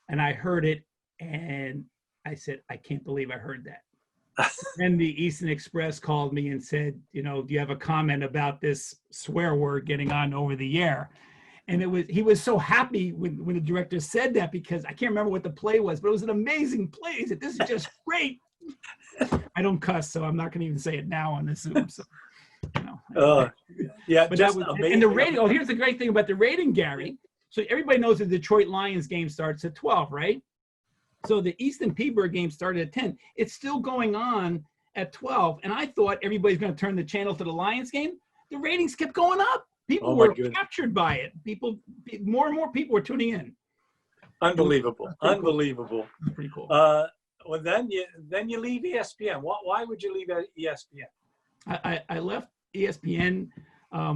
and I heard it, and I said, "I can't believe I heard that." Then the Eastern Express called me and said, "You know, do you have a comment about this swear word getting on over the air?" And he was so happy when the director said that, because I can't remember what the play was, but it was an amazing play. He said, "This is just great." I don't cuss, so I'm not going to even say it now on this Zoom. So, you know. Yeah, but just that was, amazing. and the rating. Oh, here's the great thing about the rating, Gary. So everybody knows the Detroit Lions game starts at 12, right? So the Easton Peaburg game started at 10. It's still going on at 12, and I thought everybody's going to turn the channel to the Lions game. The ratings kept going up. People were captured by it. More and more people were tuning in. Unbelievable. Unbelievable. Cool. Pretty cool. Well, then you leave ESPN. Why would you leave ESPN? I left ESPN,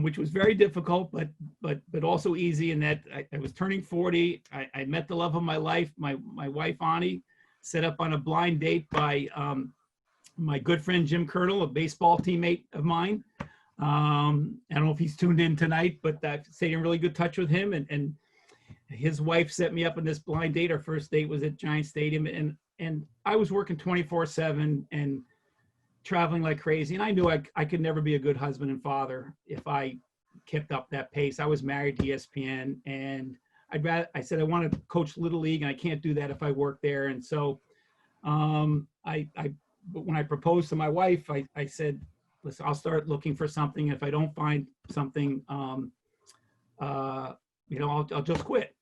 which was very difficult, but also easy in that I was turning 40. I met the love of my life, my wife Ani, set up on a blind date by my good friend Jim Colonel, a baseball teammate of mine. I don't know if he's tuned in tonight, but I stayed in really good touch with him, and his wife set me up on this blind date. Our first date was at Giant Stadium, and I was working 24/7 and traveling like crazy. And I knew I could never be a good husband and father if I kept up that pace. I was married to ESPN, and I said, I want to coach Little League, and I can't do that if I work there. And so but when I proposed to my wife, I said, "Listen, I'll start looking for something. If I don't find something, I'll just quit.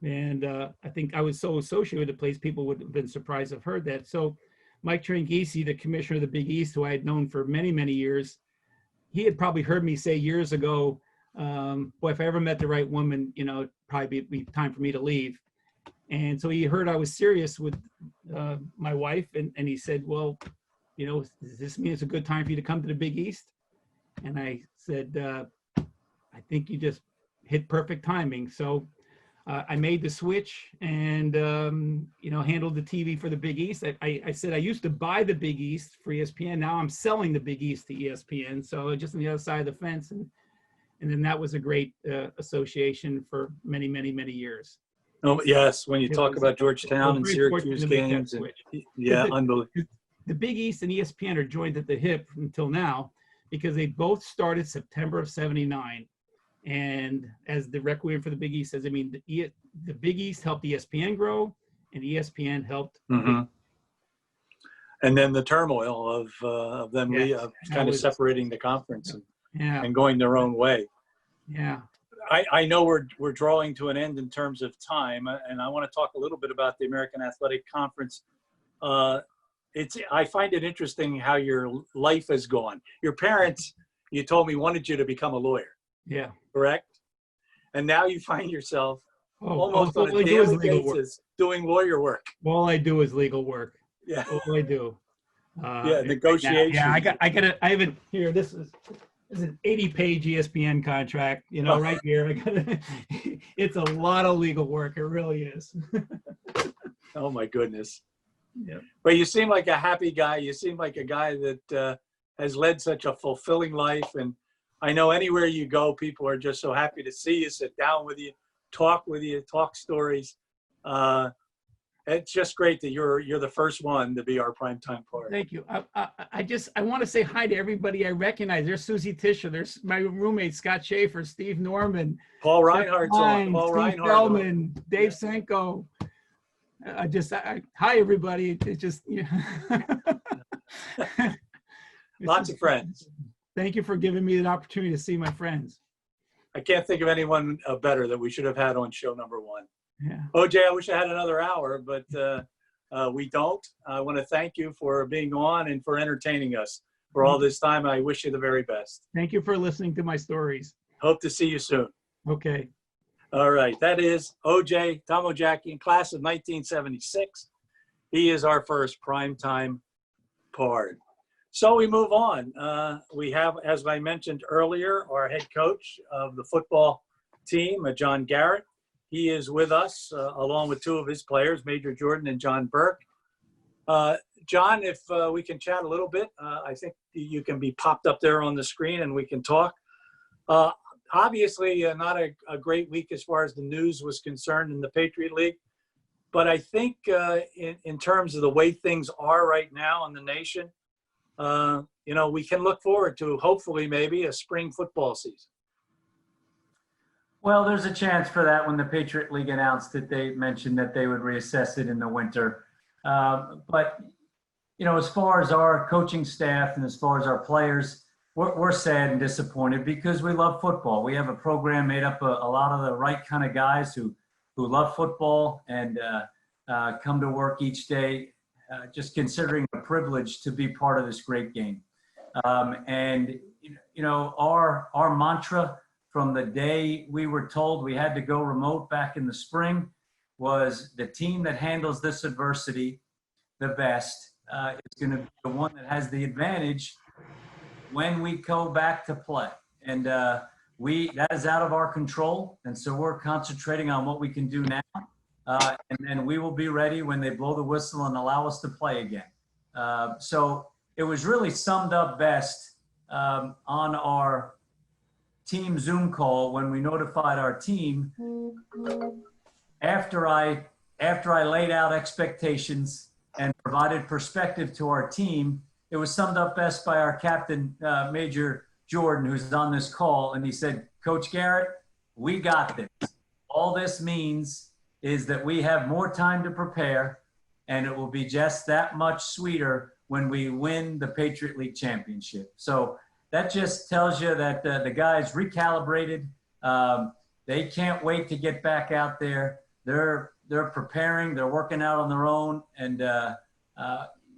And I think I was so associated with the place, people would have been surprised to have heard that. So Mike Tranghese, the commissioner of the Big East, who I had known for many, many years, he had probably heard me say years ago, boy, if I ever met the right woman, it'd probably be time for me to leave. And so he heard I was serious with my wife, and he said, well, does this mean it's a good time for you to come to the Big East? And I said, I think you just hit perfect timing. So I made the switch and, handled the TV for the Big East. I said I used to buy the Big East for ESPN. Now I'm selling the Big East to ESPN. So just on the other side of the fence. And then that was a great association for many, many, many years. Oh, yes. When you talk about Georgetown and Syracuse games. Yeah, unbelievable. The Big East and ESPN are joined at the hip until now because they both started September of '79. And as the Requiem for the Big East says, the Big East helped ESPN grow, and ESPN helped. Mm-hmm. And then the turmoil of them kind of separating the conference and going their own way. Yeah. I know we're drawing to an end in terms of time, and I want to talk a little bit about the American Athletic Conference. I find it interesting how your life has gone. Your parents, you told me, wanted you to become a lawyer. Yeah. Correct? And now you find yourself almost on a daily basis doing lawyer work. All I do is legal work. Yeah. All I do. Negotiations. Yeah, I haven't here. This is an 80-page ESPN contract, right here. It's a lot of legal work. It really is. Oh my goodness. Yeah. But you seem like a happy guy. You seem like a guy that has led such a fulfilling life. And I know anywhere you go, people are just so happy to see you, sit down with you, talk stories. It's just great that you're the first one to be our primetime part. Thank you. I want to say hi to everybody I recognize. There's Susie Tischer. There's my roommate, Scott Schaefer, Steve Norman. Paul Reinhardt's on. Paul Steve Reinhardt. Feldman, Dave Senko. Hi, everybody. It's just, Lots of friends. Thank you for giving me an opportunity to see my friends. I can't think of anyone better that we should have had on show number one. Yeah. OJ, I wish I had another hour, but we don't. I want to thank you for being on and for entertaining us for all this time. I wish you the very best. Thank you for listening to my stories. Hope to see you soon. Okay. All right. That is OJ, Tom Odjakjian, class of 1976. He is our first primetime Pard. So we move on. We have, as I mentioned earlier, our head coach of the football team, John Garrett. He is with us along with two of his players, Major Jordan and John Burke. John, if we can chat a little bit, I think you can be popped up there on the screen and we can talk. Obviously, not a great week as far as the news was concerned in the Patriot League. But I think in terms of the way things are right now in the nation, we can look forward to hopefully maybe a spring football season. Well, there's a chance for that when the Patriot League announced that they mentioned that they would reassess it in the winter. But as far as our coaching staff and as far as our players, we're sad and disappointed because we love football. We have a program made up of a lot of the right kind of guys who love football and come to work each day, just considering a privilege to be part of this great game. And our mantra from the day we were told we had to go remote back in the spring was the team that handles this adversity the best is going to be the one that has the advantage when we go back to play. And that is out of our control. And so we're concentrating on what we can do now. And then we will be ready when they blow the whistle and allow us to play again. So it was really summed up best on our team Zoom call when we notified our team after I laid out expectations and provided perspective to our team. It was summed up best by our captain, Major Jordan, who's on this call. And he said, Coach Garrett, we got this. All this means is that we have more time to prepare, and it will be just that much sweeter when we win the Patriot League championship. So that just tells you that the guys recalibrated. They can't wait to get back out there. They're preparing. They're working out on their own. And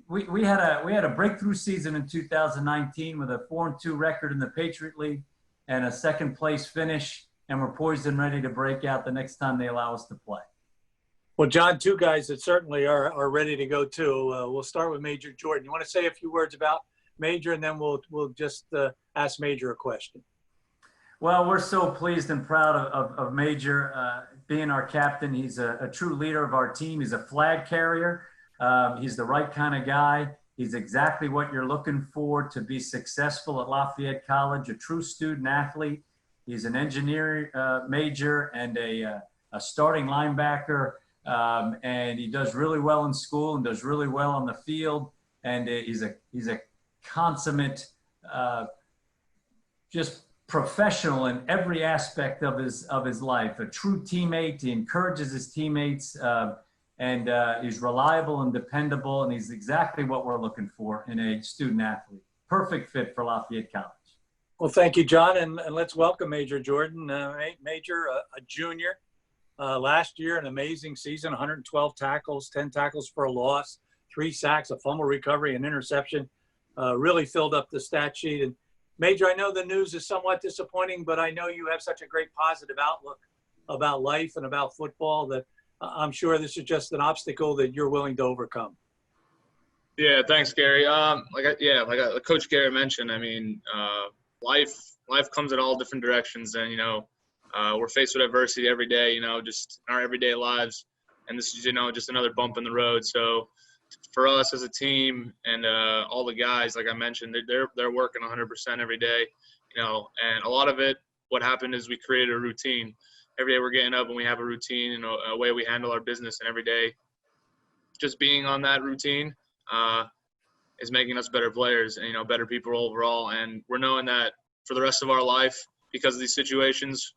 we had a breakthrough season in 2019 with a 4-2 record in the Patriot League and a second place finish. And we're poised and ready to break out the next time they allow us to play. Well, John, two guys that certainly are ready to go too. We'll start with Major Jordan. You want to say a few words about Major, and then we'll just ask Major a question. Well, we're so pleased and proud of Major being our captain. He's a true leader of our team. He's a flag carrier. He's the right kind of guy. He's exactly what you're looking for to be successful at Lafayette College, a true student athlete. He's an engineering major and a starting linebacker. And he does really well in school and does really well on the field. And he's a consummate, just professional in every aspect of his life. A true teammate. He encourages his teammates, and he's reliable and dependable. And he's exactly what we're looking for in a student athlete. Perfect fit for Lafayette College. Well, thank you, John, and let's welcome Major Jordan. Major, a junior. Last year, an amazing season, 112 tackles, 10 tackles for a loss, 3 sacks, a fumble recovery, an interception. Really filled up the stat sheet. And Major, I know the news is somewhat disappointing, but I know you have such a great positive outlook about life and about football that I'm sure this is just an obstacle that you're willing to overcome. Yeah, thanks, Gary. Like Coach Gary mentioned, I mean, life comes in all different directions, and we're faced with adversity every day, just in our everyday lives. And this is, just another bump in the road. So for us as a team and all the guys, like I mentioned, they're working 100% every day, and a lot of it, what happened is we created a routine. Every day we're getting up and we have a routine and a way we handle our business, and every day just being on that routine is making us better players and, better people overall. And we're knowing that for the rest of our life, because of these situations,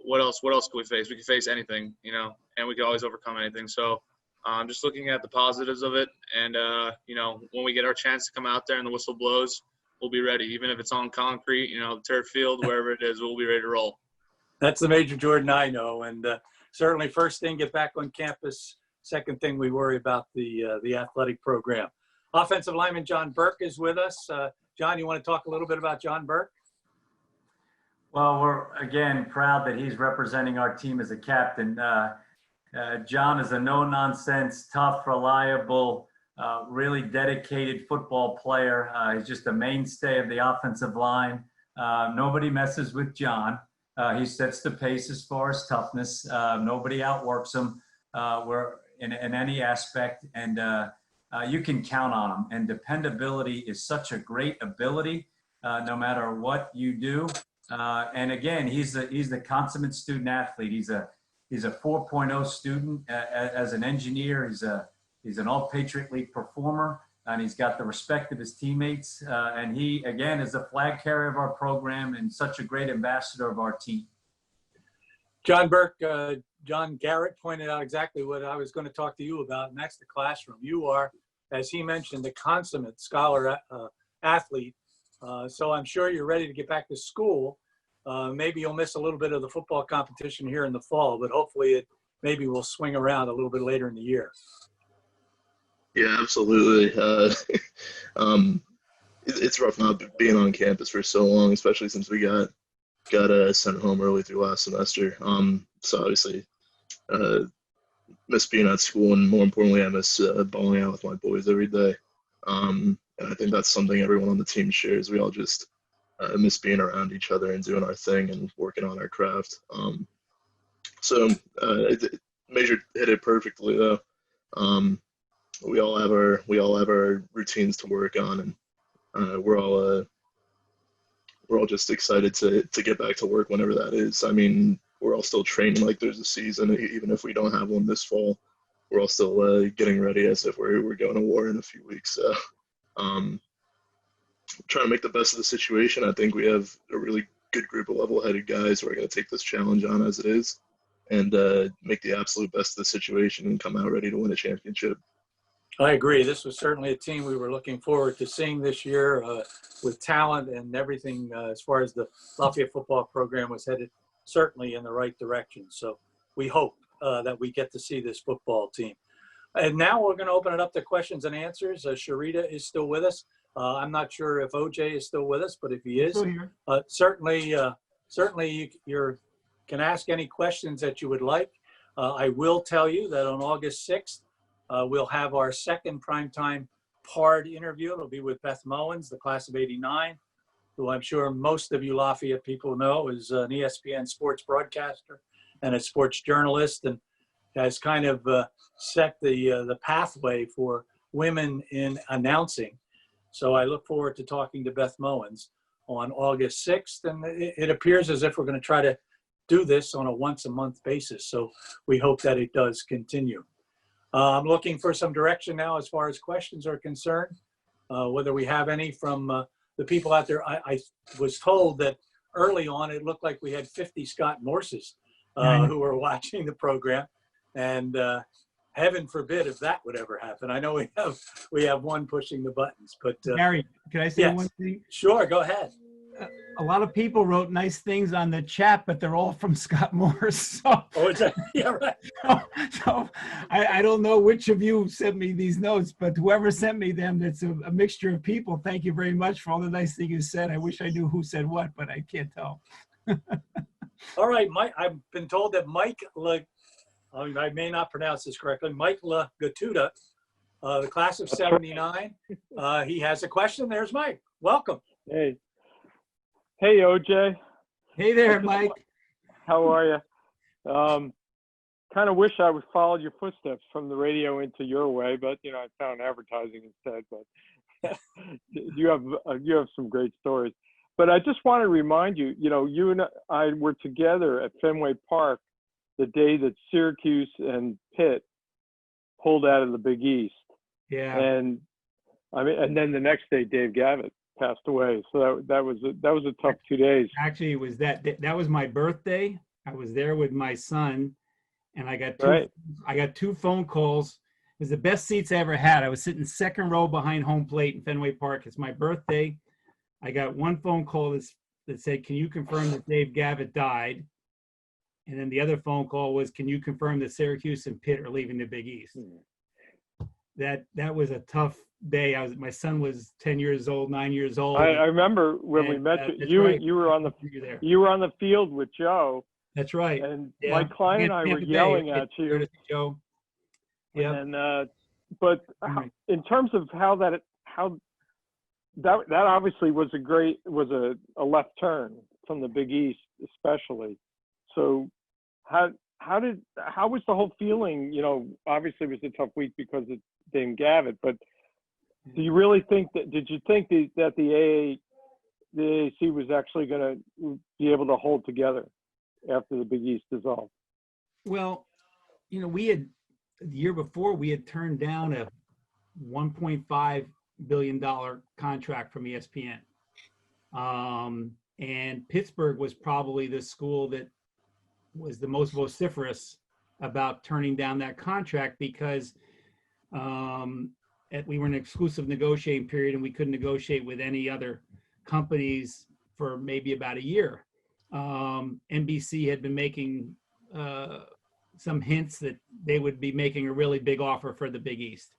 what else could we face? We could face anything, and we could always overcome anything. So I'm just looking at the positives of it. And, when we get our chance to come out there and the whistle blows, we'll be ready. Even if it's on concrete, turf field, wherever it is, we'll be ready to roll. That's the Major Jordan I know. And certainly first thing, get back on campus. Second thing, we worry about the athletic program. Offensive lineman John Burke is with us. John, you want to talk a little bit about John Burke? Well, we're, again, proud that he's representing our team as a captain. John is a no-nonsense, tough, reliable, really dedicated football player. He's just a mainstay of the offensive line. Nobody messes with John. He sets the pace as far as toughness. Nobody outworks him in any aspect, and you can count on him. And dependability is such a great ability, no matter what you do. And again, he's the consummate student athlete. He's a 4.0 student as an engineer. He's an all-Patriot League performer, and he's got the respect of his teammates. And he, again, is the flag carrier of our program and such a great ambassador of our team. John Burke, John Garrett pointed out exactly what I was going to talk to you about, and that's the classroom. You are, as he mentioned, the consummate scholar athlete. So I'm sure you're ready to get back to school. Maybe you'll miss a little bit of the football competition here in the fall, but hopefully it maybe will swing around a little bit later in the year. Yeah, absolutely. It's rough not being on campus for so long, especially since we got sent home early through last semester. So obviously miss being at school, and more importantly, I miss balling out with my boys every day. And I think that's something everyone on the team shares. We all just miss being around each other and doing our thing and working on our craft. So Major hit it perfectly though. We all have our routines to work on, and we're all just excited to get back to work whenever that is. I mean, we're all still training like there's a season, even if we don't have one this fall. We're all still getting ready as if we're going to war in a few weeks. So, trying to make the best of the situation. I think we have a really good group of level-headed guys who are going to take this challenge on as it is and make the absolute best of the situation and come out ready to win a championship. I agree. This was certainly a team we were looking forward to seeing this year with talent and everything as far as the Lafayette football program was headed certainly in the right direction. So we hope that we get to see this football team. And now we're going to open it up to questions and answers. Sharita is still with us. I'm not sure if OJ is still with us, but if he is, Still here. certainly you can ask any questions that you would like. I will tell you that on August 6th, we'll have our second Primetime Pard interview. It'll be with Beth Mowens, the class of '89, who I'm sure most of you Lafayette people know is an ESPN sports broadcaster and a sports journalist, and has kind of set the pathway for women in announcing. So I look forward to talking to Beth Mowens on August 6th, and it appears as if we're going to try to do this on a once-a-month basis. So we hope that it does continue. I'm looking for some direction now as far as questions are concerned, whether we have any from the people out there. I was told that early on it looked like we had 50 Scott Morses who were watching the program, and heaven forbid if that would ever happen. I know we have one pushing the buttons, but Gary, can I say yes. one thing? Sure, go ahead. A lot of people wrote nice things on the chat, but they're all from Scott Morse. So, Yeah, right. so I don't know which of you sent me these notes, but whoever sent me them, it's a mixture of people. Thank you very much for all the nice things you said. I wish I knew who said what, but I can't tell. All right, Mike. I've been told that Mike, I may not pronounce this correctly, Mike Lagatuda, the class of '79. He has a question. There's Mike. Welcome. Hey, OJ. Hey there, Mike. How are you? Kind of wish I would followed your footsteps from the radio into your way, but I found advertising instead. But you have some great stories. But I just want to remind you, you and I were together at Fenway Park the day that Syracuse and Pitt pulled out of the Big East. Yeah. And and then the next day, Dave Gavitt passed away. So that was a tough 2 days. Actually, it was that was my birthday. I was there with my son, and I got two phone calls. It was the best seats I ever had. I was sitting second row behind home plate in Fenway Park. It's my birthday. I got one phone call that said, "Can you confirm that Dave Gavitt died?" And then the other phone call was, "Can you confirm that Syracuse and Pitt are leaving the Big East?" That was a tough day. My son was 10 years old, 9 years old. I remember when we met you. Right. You were on the field with Joe. That's right. And my client and I were yelling at you. Joe. Yeah. And but in terms of how that obviously was a left turn from the Big East, especially. So how was the whole feeling? Obviously it was a tough week because of Dave Gavitt, but do you really think did you think that the AAC was actually going to be able to hold together after the Big East dissolved? Well, we had the year before we had turned down a $1.5 billion contract from ESPN. And Pittsburgh was probably the school that was the most vociferous about turning down that contract because we were in an exclusive negotiating period and we couldn't negotiate with any other companies for maybe about a year. NBC had been making some hints that they would be making a really big offer for the Big East.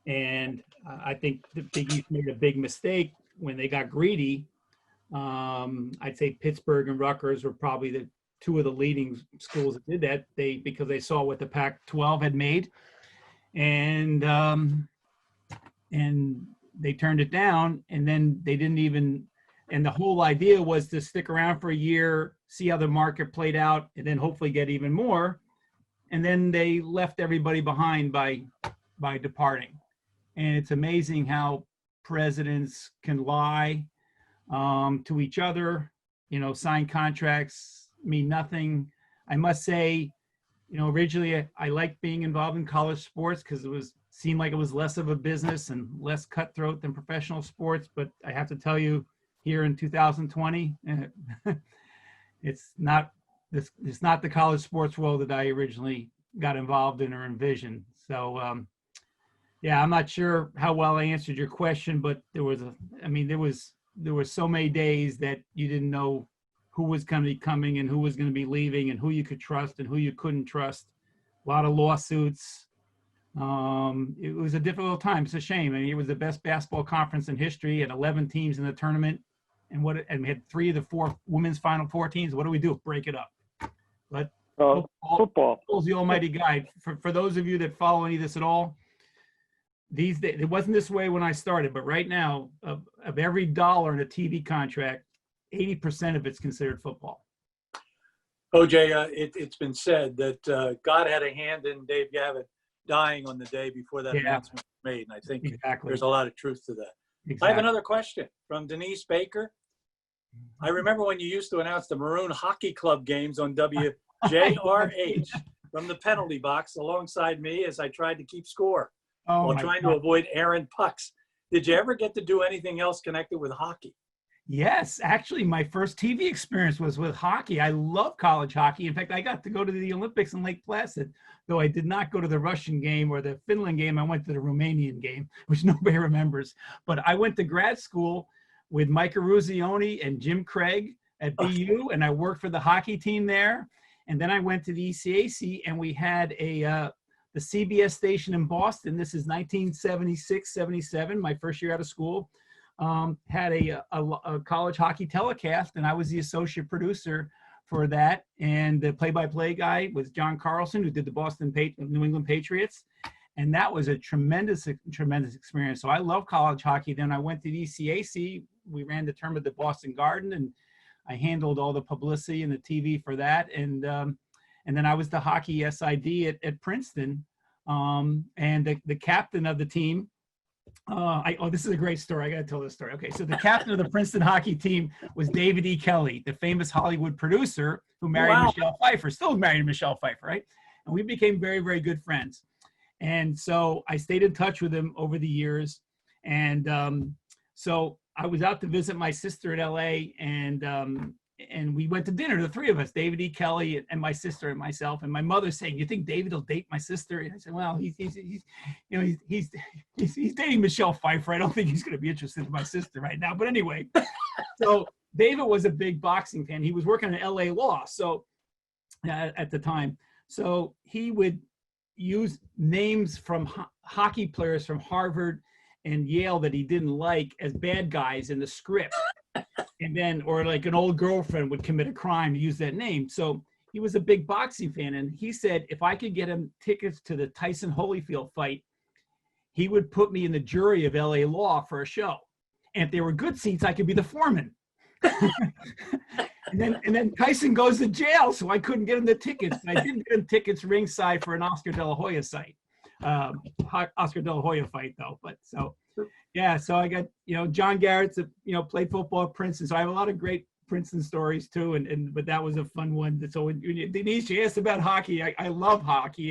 And I think the Big East made a big mistake when they got greedy. I'd say Pittsburgh and Rutgers were probably the two of the leading schools that did that. Because they saw what the Pac-12 had made, and they turned it down. And then they didn't even. And the whole idea was to stick around for a year, see how the market played out, and then hopefully get even more. And then they left everybody behind by departing. And it's amazing how presidents can lie to each other, sign contracts, mean nothing. I must say, originally I liked being involved in college sports because seemed like it was less of a business and less cutthroat than professional sports. But I have to tell you, here in 2020, it's not the college sports world that I originally got involved in or envisioned. So, yeah, I'm not sure how well I answered your question, but there were so many days that you didn't know who was going to be coming and who was going to be leaving and who you could trust and who you couldn't trust. A lot of lawsuits. It was a difficult time. It's a shame. I mean, it was the best basketball conference in history. Had 11 teams in the tournament, and we had 3 of the 4 women's Final Four teams. What do we do? Break it up. But football is the almighty guide. For those of you that follow any of this at all, these days, it wasn't this way when I started, but right now, of every dollar in a TV contract, 80% of it's considered football. OJ, it's been said that God had a hand in Dave Gavitt dying on the day before that announcement was made, and I think there's a lot of truth to that. Exactly. I have another question from Denise Baker. I remember when you used to announce the Maroon Hockey Club games on WJRH from the penalty box alongside me as I tried to keep score while trying to avoid errant pucks. Did you ever get to do anything else connected with hockey? Yes, actually, my first TV experience was with hockey. I love college hockey. In fact, I got to go to the Olympics in Lake Placid, though I did not go to the Russian game or the Finland game. I went to the Romanian game, which nobody remembers. But I went to grad school with Mike Eruzione and Jim Craig at BU, and I worked for the hockey team there. And then I went to the ECAC, and we had the CBS station in Boston. This is 1976, 77, my first year out of school. Had a college hockey telecast, and I was the associate producer for that. And the play-by-play guy was John Carlson, who did the New England Patriots. And that was a tremendous, tremendous experience. So I love college hockey. Then I went to the ECAC. We ran the tournament at the Boston Garden, and I handled all the publicity and the TV for that. And then I was the hockey SID at Princeton, and the captain of the team. This is a great story. I got to tell this story. Okay, so the captain of the Princeton hockey team was David E. Kelly, the famous Hollywood producer who married Michelle Pfeiffer, still married to Michelle Pfeiffer, right? And we became very, very good friends. And so I stayed in touch with him over the years. And so I was out to visit my sister in LA, and we went to dinner, the 3 of us, David E. Kelly and my sister and myself. And my mother saying, "You think David will date my sister?" And I said, "Well, he's dating Michelle Pfeiffer. I don't think he's going to be interested in my sister right now." But anyway, so David was a big boxing fan. He was working in LA law, so at the time, so he would use names from hockey players from Harvard and Yale that he didn't like as bad guys in the script. And then, or like an old girlfriend would commit a crime to use that name. So he was a big boxing fan. And he said, if I could get him tickets to the Tyson Holyfield fight, he would put me in the jury of LA Law for a show. And if they were good seats, I could be the foreman. and then Tyson goes to jail, so I couldn't get him the tickets. And I didn't get him tickets ringside for an Oscar De La Hoya Oscar De La Hoya fight, though. But so, yeah, so I got, John Garrett's, played football at Princeton. So I have a lot of great Princeton stories too. But that was a fun one. So when Denise, you asked about hockey. I love hockey.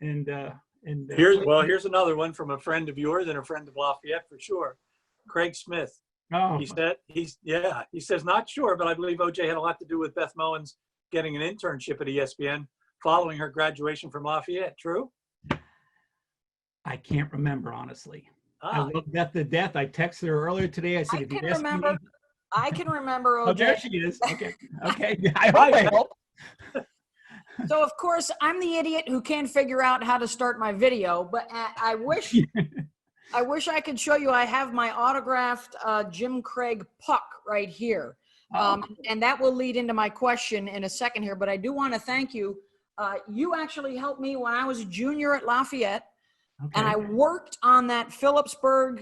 Here's another one from a friend of yours and a friend of Lafayette for sure. Craig Smith. Oh, He says, not sure, but I believe OJ had a lot to do with Beth Mowins getting an internship at ESPN following her graduation from Lafayette. True? I can't remember, honestly. I love Beth to death. I texted her earlier today. I said, I can remember, OJ. Oh, there she is. Okay. I hope. So, of course, I'm the idiot who can't figure out how to start my video, but I wish I could show you. I have my autographed Jim Craig puck right here. And that will lead into my question in a second here, but I do want to thank you. You actually helped me when I was a junior at Lafayette. Okay. And I worked on that Phillipsburg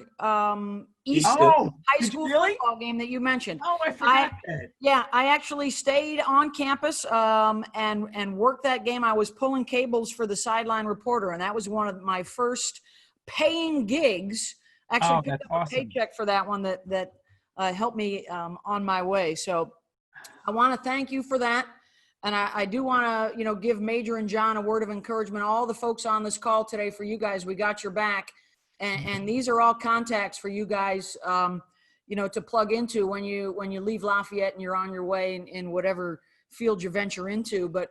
Easton high school football game that you mentioned. Oh, I forgot that. Yeah, I actually stayed on campus and worked that game. I was pulling cables for the sideline reporter, and that was one of my first paying gigs. Actually picked up a paycheck for that one that helped me on my way. So I want to thank you for that. And I do want to, give Major and John a word of encouragement. All the folks on this call today, for you guys, we got your back. And these are all contacts for you guys, to plug into when you leave Lafayette and you're on your way in whatever field you venture into. But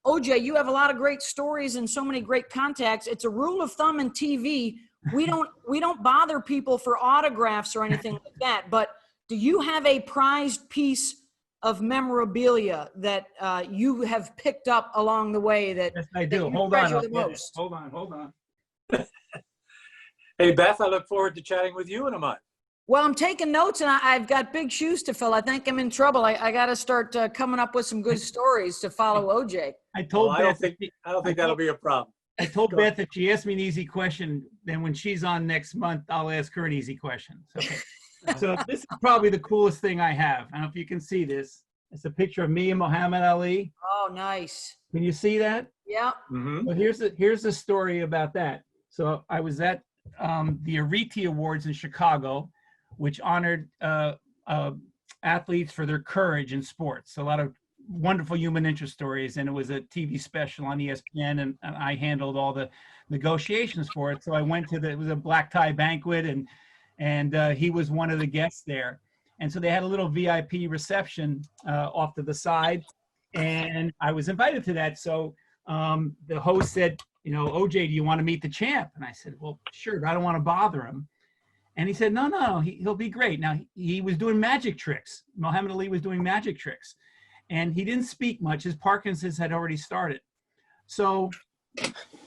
OJ, you have a lot of great stories and so many great contacts. It's a rule of thumb in TV. We don't bother people for autographs or anything like that. But do you have a prized piece of memorabilia that you have picked up along the way that, Yes, I that do. you Hold on. treasure I'll the get it. most? Hold on. Hey, Beth, I look forward to chatting with you in a month. Well, I'm taking notes, and I've got big shoes to fill. I think I'm in trouble. I got to start coming up with some good stories to follow OJ. I told I Beth. don't think that'll be a problem. I told Go Beth if she asked me an easy question, then when she's on next month, I'll ask her an easy question. Okay. So this is probably the coolest thing I have. I don't know if you can see this. It's a picture of me and Muhammad Ali. Oh, nice. Can you see that? Yeah. Mm-hmm. Well, here's the story about that. So I was at the Arete Awards in Chicago, which honored athletes for their courage in sports. A lot of wonderful human interest stories, and it was a TV special on ESPN, and I handled all the negotiations for it. So I went to it was a black tie banquet, and he was one of the guests there. And so they had a little VIP reception off to the side, and I was invited to that. So the host said, OJ, do you want to meet the champ? And I said, well, sure, but I don't want to bother him. And he said, no, he'll be great. Now, he was doing magic tricks. Muhammad Ali was doing magic tricks. And he didn't speak much. His Parkinson's had already started. So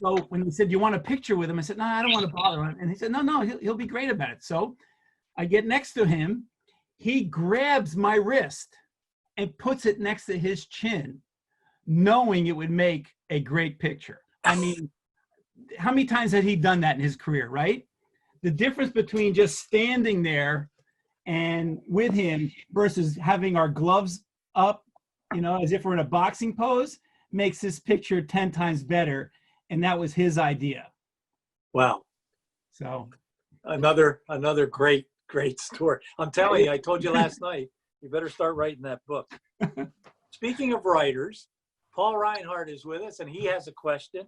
when he said, do you want a picture with him? I said, no, I don't want to bother him. And he said, no, he'll be great about it. So I get next to him. He grabs my wrist and puts it next to his chin, knowing it would make a great picture. I mean, how many times had he done that in his career, right? The difference between just standing there and with him versus having our gloves up, as if we're in a boxing pose, makes this picture 10 times better. And that was his idea. Wow. So Another great story. I'm telling you, I told you last night, you better start writing that book. Speaking of writers, Paul Reinhardt is with us, and he has a question.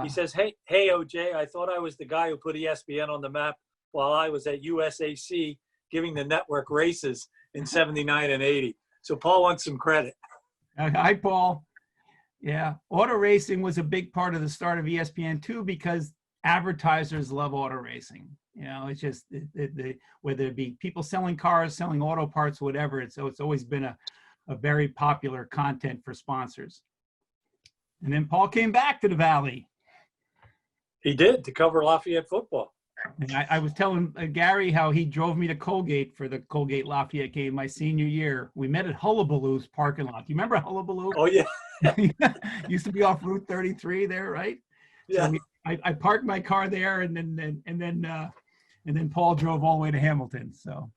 He says, hey, OJ, I thought I was the guy who put ESPN on the map while I was at USAC giving the network races in 79 and 80. So Paul wants some credit. Hi, Paul. Yeah, auto racing was a big part of the start of ESPN too, because advertisers love auto racing. It's just whether it be people selling cars, selling auto parts, whatever. It's always been a very popular content for sponsors. And then Paul came back to the Valley. He did, to cover Lafayette football. And I was telling Gary how he drove me to Colgate for the Colgate Lafayette game my senior year. We met at Hullabaloo's parking lot. Do you remember Hullabaloo? Oh, yeah. Used to be off Route 33 there, right? Yeah. So I parked my car there, and then Paul drove all the way to Hamilton. So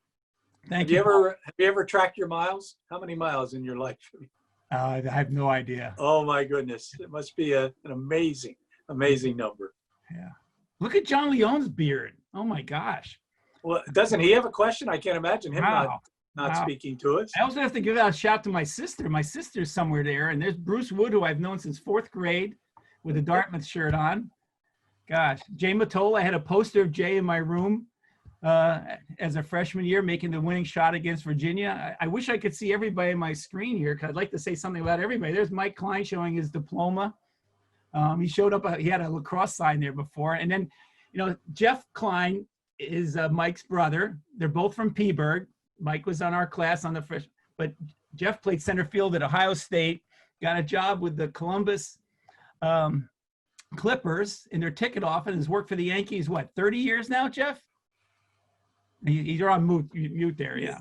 thank you. Have you ever tracked your miles? How many miles in your life? I have no idea. Oh, my goodness. It must be an amazing number. Yeah. Look at John Leone's beard. Oh, my gosh. Well, doesn't he have a question? I can't imagine him not Wow. speaking to us. I also have to give out a shout to my sister. My sister's somewhere there. And there's Bruce Wood, who I've known since 4th grade with a Dartmouth shirt on. Gosh. Jay Mottola, I had a poster of Jay in my room as a freshman year, making the winning shot against Virginia. I wish I could see everybody on my screen here, because I'd like to say something about everybody. There's Mike Klein showing his diploma. He showed up, he had a lacrosse sign there before. And then, Jeff Klein is Mike's brother. They're both from Peaburg. Mike was on our class on the freshman, but Jeff played center field at Ohio State, got a job with the Columbus Clippers in their ticket office, and has worked for the Yankees, 30 years now, Jeff? You're on mute there, yeah.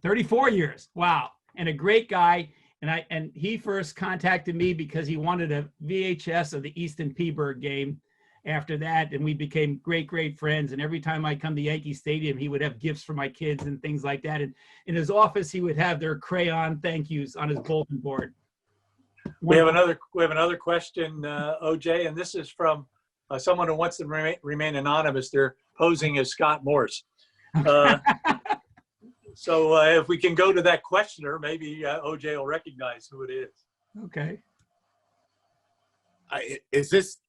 34 years, wow. And a great guy. And he first contacted me because he wanted a VHS of the Easton Peaburg game after that. And we became great friends. And every time I come to Yankee Stadium, he would have gifts for my kids and things like that. And in his office, he would have their crayon thank yous on his bulletin board. We have another question, OJ, and this is from someone who wants to remain anonymous. They're posing as Scott Morse. So if we can go to that questioner, maybe OJ will recognize who it is. Okay.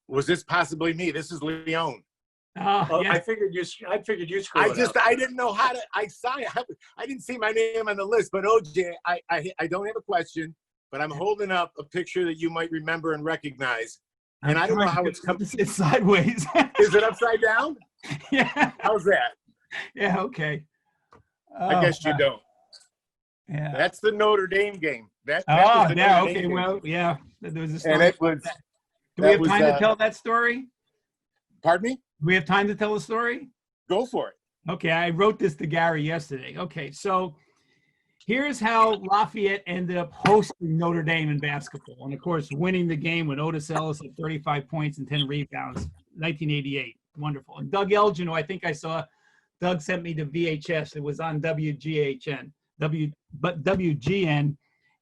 Was this possibly me? This is Leon. Oh, yeah. I figured you screwed it up. I didn't know how to. I didn't see my name on the list, but OJ, I don't have a question, but I'm holding up a picture that you might remember and recognize, and I don't know how it's come. It's sideways. Is it upside down? Yeah. How's that? Yeah. Okay. I guess you don't. Yeah. That's the Notre Dame game. That Oh, was the yeah. Notre Dame Okay. game. Well, yeah. There was a story. And it was. Do we that have was, time to tell that story? Pardon me? Do we have time to tell the story? Go for it. Okay. I wrote this to Gary yesterday. Okay. So here's how Lafayette ended up hosting Notre Dame in basketball. And of course, winning the game when Otis Ellis had 35 points and 10 rebounds, 1988. Wonderful. And Doug Elgin, who I think I saw, Doug sent me the VHS. It was on WGN.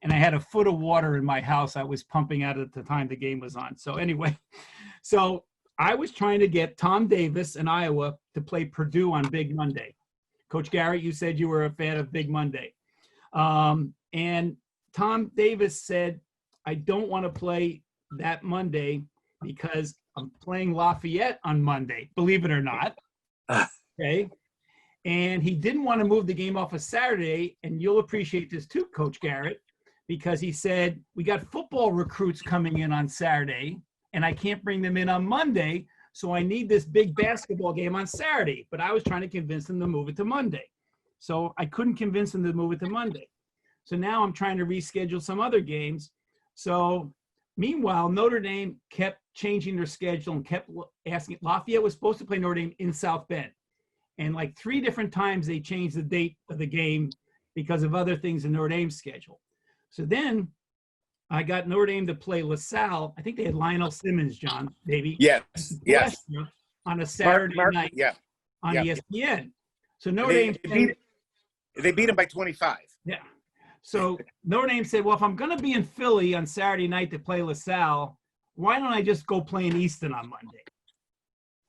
And I had a foot of water in my house I was pumping out at the time the game was on. So anyway, so I was trying to get Tom Davis in Iowa to play Purdue on Big Monday. Coach Garrett, you said you were a fan of Big Monday. And Tom Davis said, I don't want to play that Monday because I'm playing Lafayette on Monday, believe it or not. Okay. And he didn't want to move the game off of Saturday. And you'll appreciate this too, Coach Garrett, because he said, we got football recruits coming in on Saturday and I can't bring them in on Monday. So I need this big basketball game on Saturday. But I was trying to convince him to move it to Monday. So I couldn't convince him to move it to Monday. So now I'm trying to reschedule some other games. So meanwhile, Notre Dame kept changing their schedule and kept asking. Lafayette was supposed to play Notre Dame in South Bend. And like 3 different times they changed the date of the game because of other things in Notre Dame's schedule. So then I got Notre Dame to play LaSalle. I think they had Lionel Simmons, John, maybe. Yes. On a Saturday night on ESPN. So Notre Dame they beat him by 25. Yeah. So Notre Dame said, well, if I'm going to be in Philly on Saturday night to play LaSalle, why don't I just go play in Easton on Monday?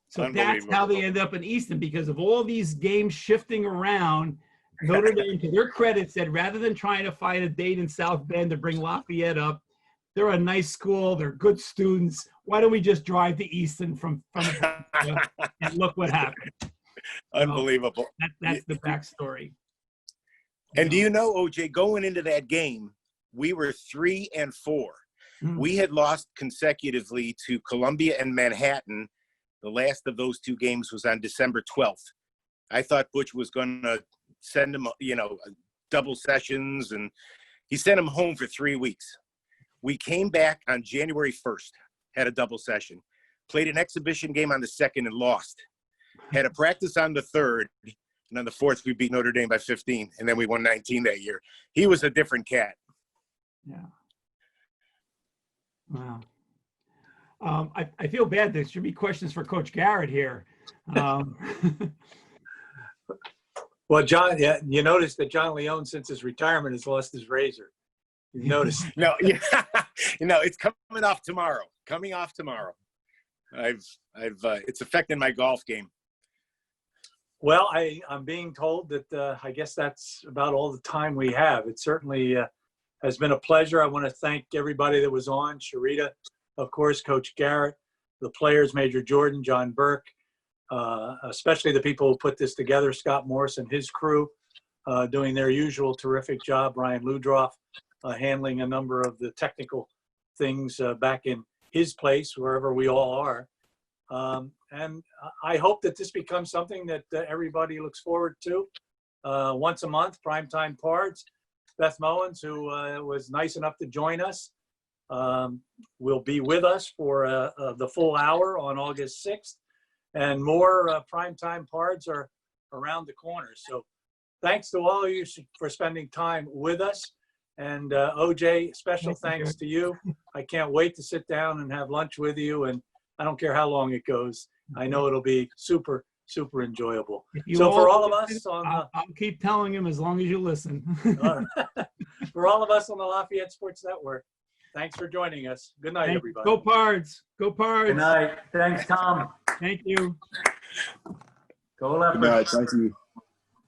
So that's how they ended up in Easton, because of all these games shifting around. Notre Dame, to their credit, said rather than trying to find a date in South Bend to bring Lafayette up, they're a nice school, they're good students. Why don't we just drive to Easton from and look what happened? Unbelievable. So that's the backstory. And do you know, OJ, going into that game, we were 3-4. We had lost consecutively to Columbia and Manhattan. The last of those 2 games was on December 12th. I thought Butch was going to send him, double sessions, and he sent him home for 3 weeks. We came back on January 1st, had a double session, played an exhibition game on the 2nd and lost. Had a practice on the 3rd, and on the 4th, we beat Notre Dame by 15, and then we won 19 that year. He was a different cat. Yeah. Wow. I feel bad. There should be questions for Coach Garrett here. Well, John, yeah, you notice that John Leone, since his retirement, has lost his razor. You noticed? No, yeah, it's coming off tomorrow. It's affecting my golf game. Well, I'm being told that I guess that's about all the time we have. It certainly has been a pleasure. I want to thank everybody that was on. Sharita, of course, Coach Garrett, the players, Major Jordan, John Burke, especially the people who put this together, Scott Morris and his crew, doing their usual terrific job. Brian Ludroff handling a number of the technical things back in his place, wherever we all are. And I hope that this becomes something that everybody looks forward to. Once a month, Primetime Pards. Beth Mowens, who was nice enough to join us, will be with us for the full hour on August 6th. And more Primetime Pards are around the corner. So thanks to all of you for spending time with us. And OJ, special thanks to you. I can't wait to sit down and have lunch with you. And I don't care how long it goes. I know it'll be super, super enjoyable. So for all of us on I'll keep telling him as long as you listen. For all of us on the Lafayette Sports Network, thanks for joining us. Good night, everybody. Go Pards. Go Pards. Good night. Thanks, Tom. Thank you. Go Leopards. Good night. Thank you.